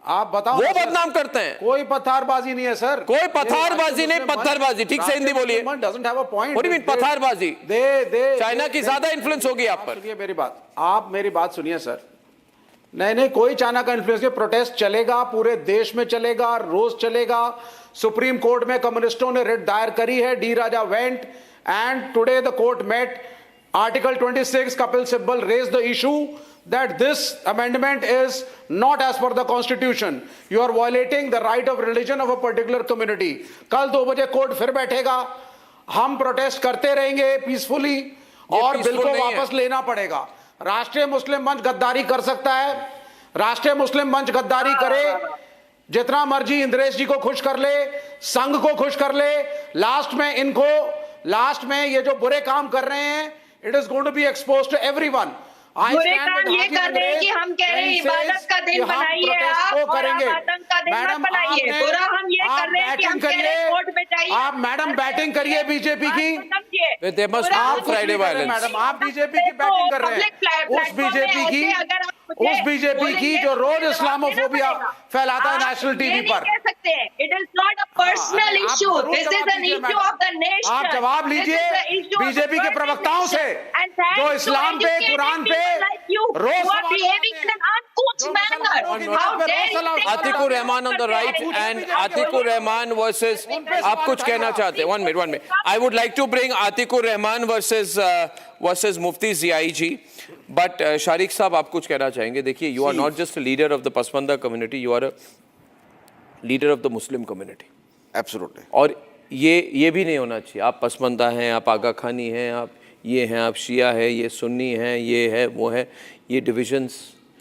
आप बताओ, वो बदनाम करते हैं। कोई पत्थरबाजी नहीं है सर, कोई पत्थरबाजी नहीं, पत्थरबाजी। ठीक से हिंदी बोलिए। doesn't have a point. What do you mean पत्थरबाजी? चाइना की ज्यादा इन्फ्लुएंस होगी आप पर। सुनिए मेरी बात, आप मेरी बात सुनिए सर। नहीं कोई चाइना का इन्फ्लुएंस नहीं। प्रोटेस्ट चलेगा, पूरे देश में चलेगा, रोज चलेगा। सुप्रीम कोर्ट में कम्युनिस्टों ने रिट दायर करी है, D Raja went, and today the court met. Article 26 Kapil Sibal raised the issue that this amendment is not as per the constitution. You are violating the right of religion of a particular community. कल 2 बजे court फिर बैठेगा, हम protest करते रहेंगे peacefully और bill को वापस लेना पड़ेगा। राष्ट्रीय मुस्लिम मंच गद्दारी कर सकता है, राष्ट्रीय मुस्लिम मंच गद्दारी करे, जितना मर्जी इंद्रेश जी को खुश कर ले, संघ को खुश कर ले, लास्ट में ये जो बुरे काम कर रहे हैं, it is going to be exposed to everyone. बुरे काम ये कर रहे हैं कि हम कह रहे हैं इबादत का दिन बनाइए आप, और आप आतंक का दिन मत बनाइए। बुरा हम ये कर रहे हैं कि हम कह रहे हैं वोट बचाइए। आप मैडम बैटिंग करिए बीजेपी की, आप फ्राइडे वायलेंस, मैडम आप बीजेपी की बैटिंग कर रहे हैं। उस बीजेपी की जो रोज इस्लामोफोबिया फैलाता है नेशनल टीवी पर। It is not a personal issue, this is an issue of the nation. आप जवाब लीजिए बीजेपी के प्रवक्ताओं से जो इस्लाम पे, कुरान पे रोज Atiqur Rahman on the right and Atiqur Rahman versus, आप कुछ कहना चाहते हैं? 1 minute I would like to bring Atiqur Rahman versus Mufti Ziyai ji, but Shariq साहब आप कुछ कहना चाहेंगे? देखिए, you are not just leader of the Pasmanda community, you are a leader of the Muslim community. Absolutely. और ये भी नहीं होना चाहिए आप पसमंदा हैं, आप आगा खानी हैं, आप ये हैं, आप शिया है, ये सुन्नी हैं, ये है वो है, ये डिविजन्स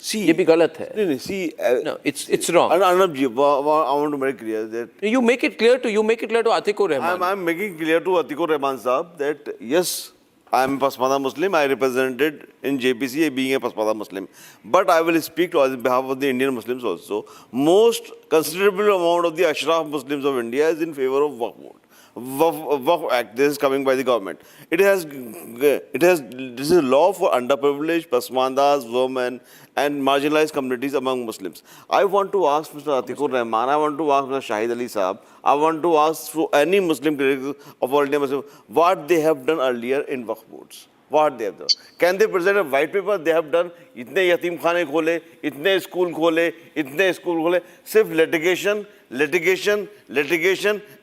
See, ये भी गलत है. नहीं, see, No, it's wrong. Arnab ji, I want to make clear that You make it clear to Atikur Rahman. I'm making clear to Atikur Rahman Saab that yes, I am a Pasmanda Muslim. I represented in JPC being a Pasmanda Muslim. But I will speak on behalf of the Indian Muslims also. Most considerable amount of the Ashraf Muslims of India is in favor of Waqf Board. Waqf Act, this is coming by the government. This is a law for underprivileged, Pasmandas, women and marginalized communities among Muslims. I want to ask Mr. Atikur Rahman, I want to ask Mr. Shahid Ali Saab, I want to ask for any Muslim critics of all India Muslim, what they have done earlier in Waqf boards. What they have done. Can they present a white paper? They have done, itne yatim khane khole, itne school khole, sirf litigation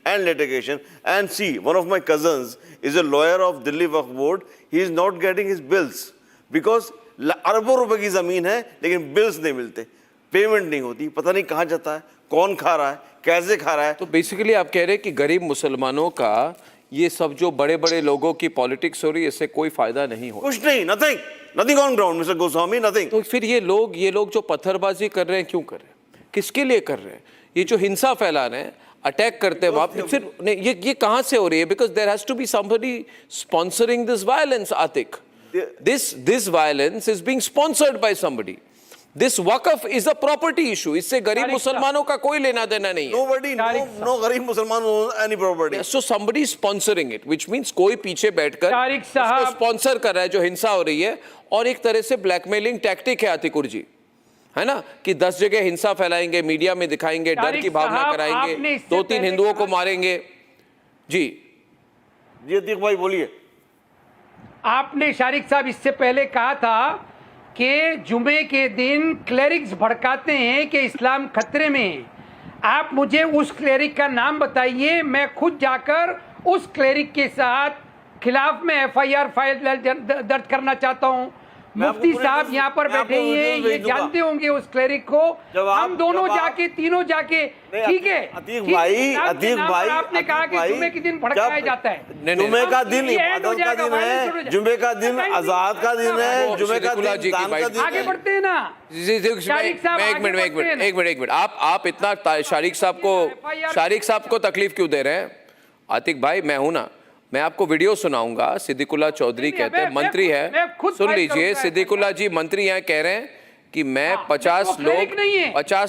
and litigation. And see, one of my cousins is a lawyer of Delhi Waqf Board. He is not getting his bills because अरबों रुपए की जमीन है लेकिन bills नहीं मिलते, payment नहीं होती, पता नहीं कहाँ जाता है, कौन खा रहा है, कैसे खा रहा है. तो बेसिकली आप कह रहे हैं कि गरीब मुसलमानों का ये सब जो बड़े बड़े लोगों की पॉलिटिक्स हो रही है इससे कोई फायदा नहीं हो. कुछ नहीं, nothing on ground mister Goswami, nothing. तो फिर ये लोग जो पत्थरबाजी कर रहे हैं क्यों कर रहे हैं, किसके लिए कर रहे हैं, ये जो हिंसा फैला रहे हैं, अटैक करते हैं वहां फिर ये कहां से हो रही है? Because there has to be somebody sponsoring this violence. Atiq, this violence is being sponsored by somebody. This waqf is a property issue. इससे गरीब मुसलमानों का कोई लेना देना नहीं है. Nobody, no गरीब मुसलमान owns any property. So somebody is sponsoring it, which means कोई पीछे बैठकर इसको स्पॉन्सर कर रहा है जो हिंसा हो रही है, और एक तरह से ब्लैकमेलिंग टैक्टिक है आतिकुर जी, है ना, कि 10 जगह हिंसा फैलाएंगे, मीडिया में दिखाएंगे, डर की भावना कराएंगे, 2-3 हिंदुओं को मारेंगे. जी अतीक भाई बोलिए. आपने शारिक साहब इससे पहले कहा था कि जुमे के दिन क्लेरिक्स भड़काते हैं कि इस्लाम खतरे में है. आप मुझे उस क्लेरिक का नाम बताइए, मैं खुद जाकर उस क्लेरिक के साथ खिलाफ में FIR फाइल दर्ज करना चाहता हूं. मुफ्ती साहब यहाँ पर बैठे हैं, ये जानते होंगे उस क्लेरिक को. हम दोनों जाके, तीनों जाके, ठीक है. अतीक भाई, आपने कहा कि जुमे के दिन भड़काया जाता है. जुमे का दिन इबादत का दिन है, जुमे का दिन आजाद का दिन है, जुमे का दिन दान का दिन. आगे बढ़ते हैं ना. एक मिनट, आप इतना शारिक साहब को तकलीफ क्यों दे रहे हैं? आतिक भाई, मैं हूं ना, मैं आपको वीडियो सुनाऊंगा. सिद्दीकुल्लाह चौधरी कहते हैं, मंत्री है, सुन लीजिए. सिद्दीकुल्लाह जी मंत्री हैं, कह रहे हैं कि मैं 50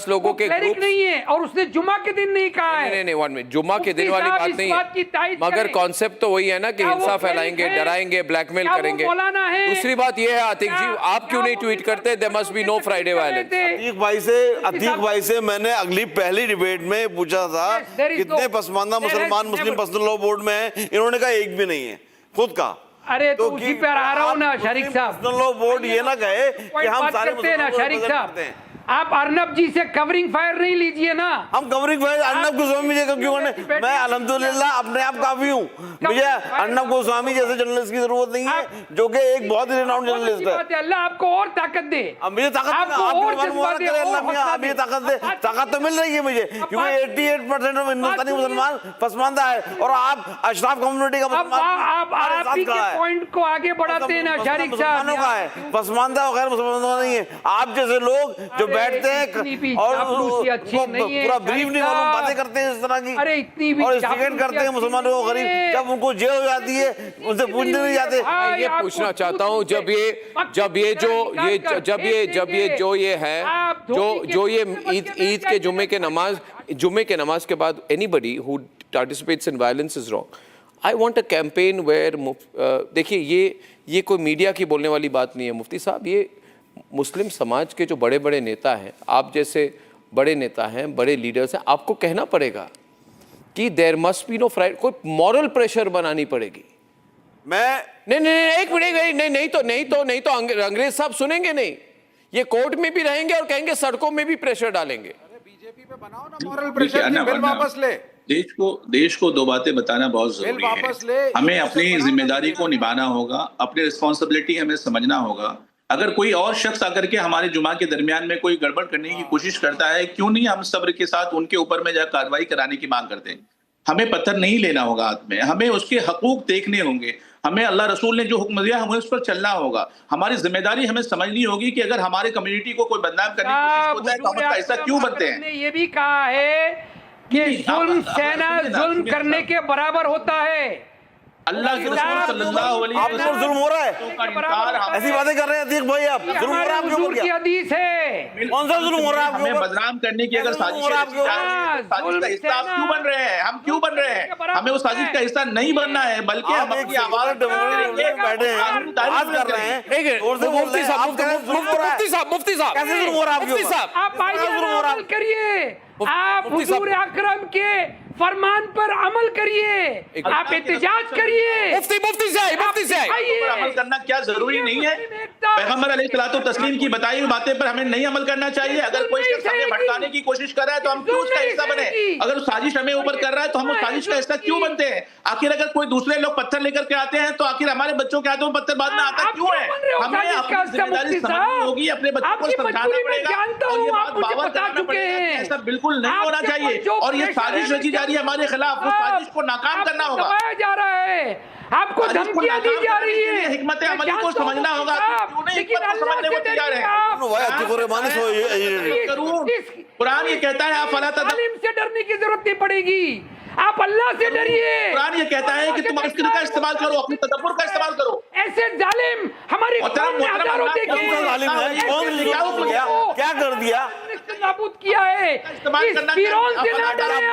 लोगों के ग्रुप नहीं है, और उसने जुमा के दिन नहीं कहा है. नहीं, 1 मिनट, जुमा के दिन वाली बात नहीं है, मगर कॉन्सेप्ट तो वही है ना कि हिंसा फैलाएंगे, डराएंगे, ब्लैकमेल करेंगे. दूसरी बात ये है आतिक जी, आप क्यों नहीं ट्वीट करते there must be no Friday violence? Atiq भाई से मैंने पहली डिबेट में पूछा था कितने पसमानदा मुसलमान मुस्लिम पर्सनल लॉ बोर्ड में है, इन्होंने कहा एक भी नहीं है, खुद का. अरे तो उसी पर आ रहा हूँ ना शारिक साहब. पर्सनल लॉ बोर्ड ये ना कहे कि हम सारे मुसलमान शारिक साहब, आप अर्नब जी से कवरिंग फायर नहीं लीजिए ना. हम कवरिंग फायर अर्नब गोस्वामी जी क्यों करने? मैं अल्हम्दुलिल्लाह अपने आप काफी हूँ. मुझे अर्नब गोस्वामी जैसे जर्नलिस्ट की जरूरत नहीं है, जो कि एक बहुत ही रिनाउंड जर्नलिस्ट है. अल्लाह आपको और ताकत दे. अब मुझे ताकत दे, ताकत तो मिल रही है मुझे, क्योंकि 88% ऑफ हिंदुस्तानी मुसलमान पसमानदा है, और आप अशराफ कम्युनिटी का मुसलमान पॉइंट को आगे बढ़ाते हैं ना शारिक साहब. पसमानदा और गैर मुसलमानों नहीं है. आप जैसे लोग जो बैठते हैं और पूरा ब्रीफ नहीं मालूम, बातें करते हैं इस तरह की, और स्टेटमेंट करते हैं मुसलमानों को गरीब. जब उनको जेल हो जाती है उनसे पूछने नहीं जाते. ये पूछना चाहता हूँ, जब ये ईद के जुमे के नमाज के बाद anybody who participates in violence is wrong. I want a campaign where देखिए ये कोई मीडिया की बोलने वाली बात नहीं है मुफ्ती साहब. ये मुस्लिम समाज के जो बड़े बड़े नेता हैं, आप जैसे बड़े नेता हैं, बड़े लीडर्स हैं, आपको कहना पड़ेगा कि there must be no fried. कोई मॉरल प्रेशर बनानी पड़ेगी. एक मिनट, नहीं तो अंग्रेज साहब सुनेंगे नहीं. ये कोर्ट में भी रहेंगे और कहेंगे सड़कों में भी प्रेशर डालेंगे. बीजेपी पे बनाओ ना मॉरल प्रेशर, बिल वापस ले. देश को दो बातें बताना बहुत जरूरी है. हमें अपनी जिम्मेदारी को निभाना होगा, अपनी रिस्पॉन्सिबिलिटी हमें समझना होगा. अगर कोई और शख्स आकर के हमारे जुमा के दरमियान में कोई गड़बड़ करने की कोशिश करता है, क्यों नहीं हम सब्र के साथ उनके ऊपर में जाकर कार्रवाई कराने की मांग करते हैं. हमें पत्थर नहीं लेना होगा हाथ में, हमें उसके हकूक देखने होंगे, हमें अल्लाह रसूल ने जो हुक्म दिया हमें उस पर चलना होगा। हमारी जिम्मेदारी हमें समझनी होगी कि अगर हमारे कम्युनिटी को कोई बदनाम करने की कोशिश होता है तो हम उसका हिस्सा क्यों बनते हैं। ने ये भी कहा है कि जुल्म सहना जुल्म करने के बराबर होता है। अल्लाह के रसूल सल्लल्लाहु अलैहि आप पर जुल्म हो रहा है, ऐसी बातें कर रहे हैं अतीक भाई, आप जुल्म हो रहा है आपके ऊपर की क्या? हदीस है। कौन सा जुल्म हो रहा है आपके हमें ऊपर? बदनाम करने की अगर साजिश जुल्म हो रहा है आपके ऊपर? साजिश का हिस्सा आप क्यों बन रहे हैं, हम क्यों बन रहे हैं? हमें उस साजिश का हिस्सा नहीं बनना है, बल्कि हम आप एक अपनी आवाज बैठे हैं, बात कर रहे हैं, जोर से बोल रहे हैं, आप कह रहे हैं जुल्म हो रहा है। मुफ्ती साहब कैसे जुल्म हो रहा है आपके ऊपर? आप अमल करिए, आप हुजूर अकरम के फरमान पर अमल करिए, आप एहतिजाज करिए। मुफ्ती साहब अमल करना क्या जरूरी नहीं है? पैगंबर अलैहिस्सलातु तस्लीम की बताई हुई बातें पर हमें नहीं अमल करना चाहिए। अगर कोई शख्स हमें भटकाने की कोशिश कर रहा है तो हम क्यों उसका हिस्सा बने? अगर वो साजिश हमें ऊपर कर रहा है तो हम उस साजिश का हिस्सा क्यों बनते हैं? आखिर अगर कोई दूसरे लोग पत्थर लेकर के आते हैं तो आखिर हमारे बच्चों के हाथों में पत्थर बांधना आता क्यों है? हमें अपनी जिम्मेदारी समझनी होगी, अपने बच्चों को समझाना पड़ेगा और ये बात बावर कराना पड़ेगा। ऐसा बिल्कुल नहीं होना चाहिए और ये साजिश रची जा रही है हमारे खिलाफ, उस साजिश को नाकाम करना होगा। दबाया जा रहा है, आपको धमकियां दी जा रही है। हिकमत अमली को समझना होगा, क्यों नहीं हिकमत को समझने को तैयार है? कुरान ये कहता है आप फला तालीम से डरने की जरूरत नहीं पड़ेगी, आप अल्लाह से डरिए। कुरान ये कहता है कि तुम फिक्र का इस्तेमाल करो, अपने तदब्बुर का इस्तेमाल करो। ऐसे जालिम हमारी कौम ने हजारों देखे क्या कर दिया, नाबूद किया है। इस फिरौन से ना डरे,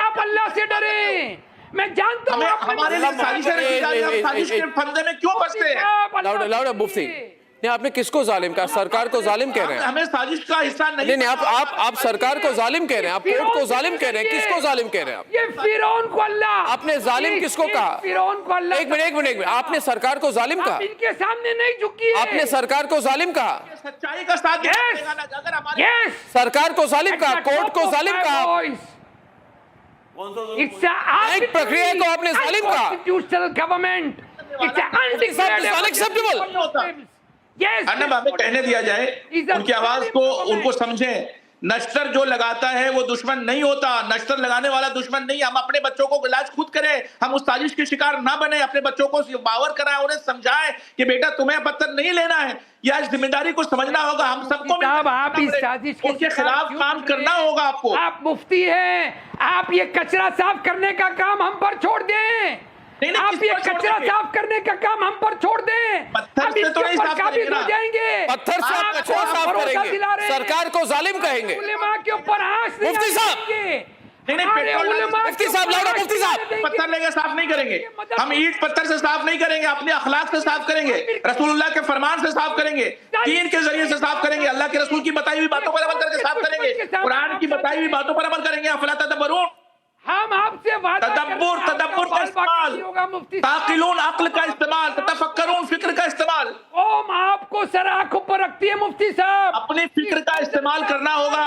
आप अल्लाह से डरे। मैं जानता हूँ हमारे लिए साजिशें रची जा रही हैं, हम साजिश के फंदे में क्यों फंसते हैं? लाउडर मुफ्ती नहीं, आपने किसको जालिम कहा? सरकार को जालिम कह रहे हैं? हमें साजिश का हिस्सा नहीं, आप सरकार को जालिम कह रहे हैं, आप कोर्ट को जालिम कह रहे हैं, किसको जालिम कह रहे हैं आप? ये फिरौन को अल्लाह, आपने जालिम किसको कहा? फिरौन को अल्लाह। एक मिनट, आपने सरकार को जालिम कहा? इनके सामने नहीं झुकी, आपने सरकार को जालिम कहा? सच्चाई का साथ अगर हमारे सरकार को जालिम कहा, कोर्ट को जालिम कहा, न्यायिक प्रक्रिया को आपने जालिम कहा? Constitutional government, it's unacceptable. अन्ना हमें कहने दिया जाए, उनकी आवाज को उनको समझें। नश्तर जो लगाता है वो दुश्मन नहीं होता, नश्तर लगाने वाला दुश्मन नहीं। हम अपने बच्चों को इलाज खुद करें, हम उस साजिश के शिकार ना बने, अपने बच्चों को बावर कराएं, उन्हें समझाएं कि बेटा तुम्हें पत्थर नहीं लेना है, या इस जिम्मेदारी को समझना होगा। हम सबको आप इस साजिश के खिलाफ काम करना होगा आपको। आप मुफ्ती हैं, आप ये कचरा साफ करने का काम हम पर छोड़ दें। आप ये कचरा साफ करने का काम हम पर छोड़ दें। पत्थर से तो नहीं साफ करेंगे, हो जाएंगे। पत्थर से आप कचरा साफ करेंगे, सरकार को जालिम कहेंगे। उलेमा के ऊपर मुफ्ती साहब, मुफ्ती साहब, लाउडा मुफ्ती साहब, पत्थर लेके साफ नहीं करेंगे, हम ईंट पत्थर से साफ नहीं करेंगे, अपने अखलाक से साफ करेंगे, रसूलुल्लाह के फरमान से साफ करेंगे, दीन के जरिए से साफ करेंगे, अल्लाह के रसूल की बताई हुई बातों पर अमल करके साफ करेंगे, कुरान की बताई हुई बातों पर अमल करेंगे। अफला तदब्बरून, हम आपसे तदब्बुर का इस्तेमाल, ताक़िलून अक्ल का इस्तेमाल, तफक्करून फिक्र का इस्तेमाल। कौम आपको सर आंखों पर रखती है मुफ्ती साहब, अपनी फिक्र का इस्तेमाल करना होगा।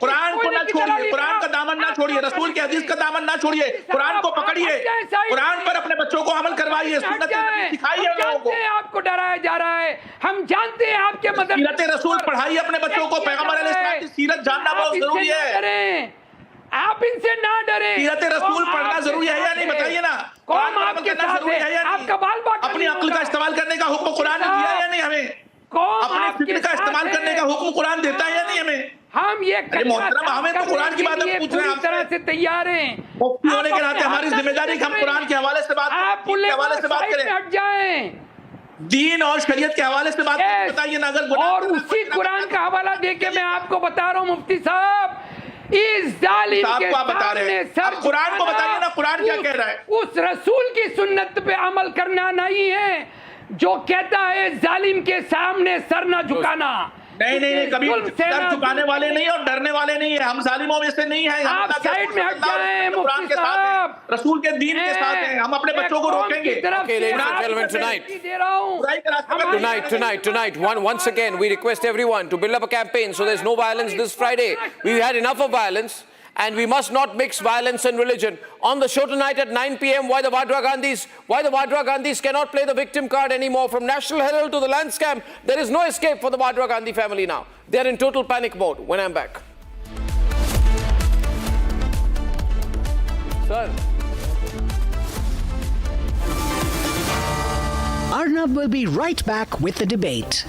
कुरान को ना छोड़िए, कुरान का दामन ना छोड़िए, रसूल के हदीस का दामन ना छोड़िए, कुरान को पकड़िए, कुरान पर अपने बच्चों को अमल करवाइए, सुन्नत सिखाइए लोगों को। आपको डराया जा रहा है, हम जानते हैं आपके मदद। सीरत रसूल पढ़ाइए अपने बच्चों को, पैगंबर अलैहिस्सलाम की सीरत जानना बहुत जरूरी है। आप इनसे ना डरें। सीरत रसूल पढ़ना जरूरी है या नहीं, बताइए ना। कौम आपके साथ है, आपका बाल बाल अपनी अक्ल का इस्तेमाल करने का हुक्म कुरान ने दिया या नहीं हमें? कौम अपने फिक्र का इस्तेमाल करने का हुक्म कुरान देता है या नहीं हमें? हम ये मोहतरम, हमें तो कुरान की बातें पूछ रहे हैं, तरह से तैयार हैं। मुफ्ती होने के नाते हमारी जिम्मेदारी हम कुरान के हवाले से बात करें, हट जाएं, दीन और शरीयत के हवाले से बात बताइए ना। अगर और उसी कुरान का हवाला देके मैं आपको बता रहा हूँ मुफ्ती साहब, इस जालिम के बता रहे हैं, सर कुरान को बताइए ना, कुरान क्या कह रहा है? उस रसूल की सुन्नत पे अमल करना नहीं है जो कहता है जालिम के सामने सर ना झुकाना। नहीं, कभी सर झुकाने वाले नहीं और डरने वाले नहीं है, हम जालिमों में से नहीं है। आप साइड में हट जाएं, कुरान के साथ हैं, रसूल के दीन के साथ हैं, हम अपने बच्चों को रोकेंगे। Tonight, once again, we request everyone to build up a campaign so there's no violence this Friday. We've had enough of violence, and we must not mix violence and religion. On the show tonight at 9 p.m, why the Vadra Gandhis cannot play the victim card anymore. From National Herald to the land scam, there is no escape for the Vadra Gandhi family now. They're in total panic mode. When I'm back. Sir. Arnab will be right back with the debate.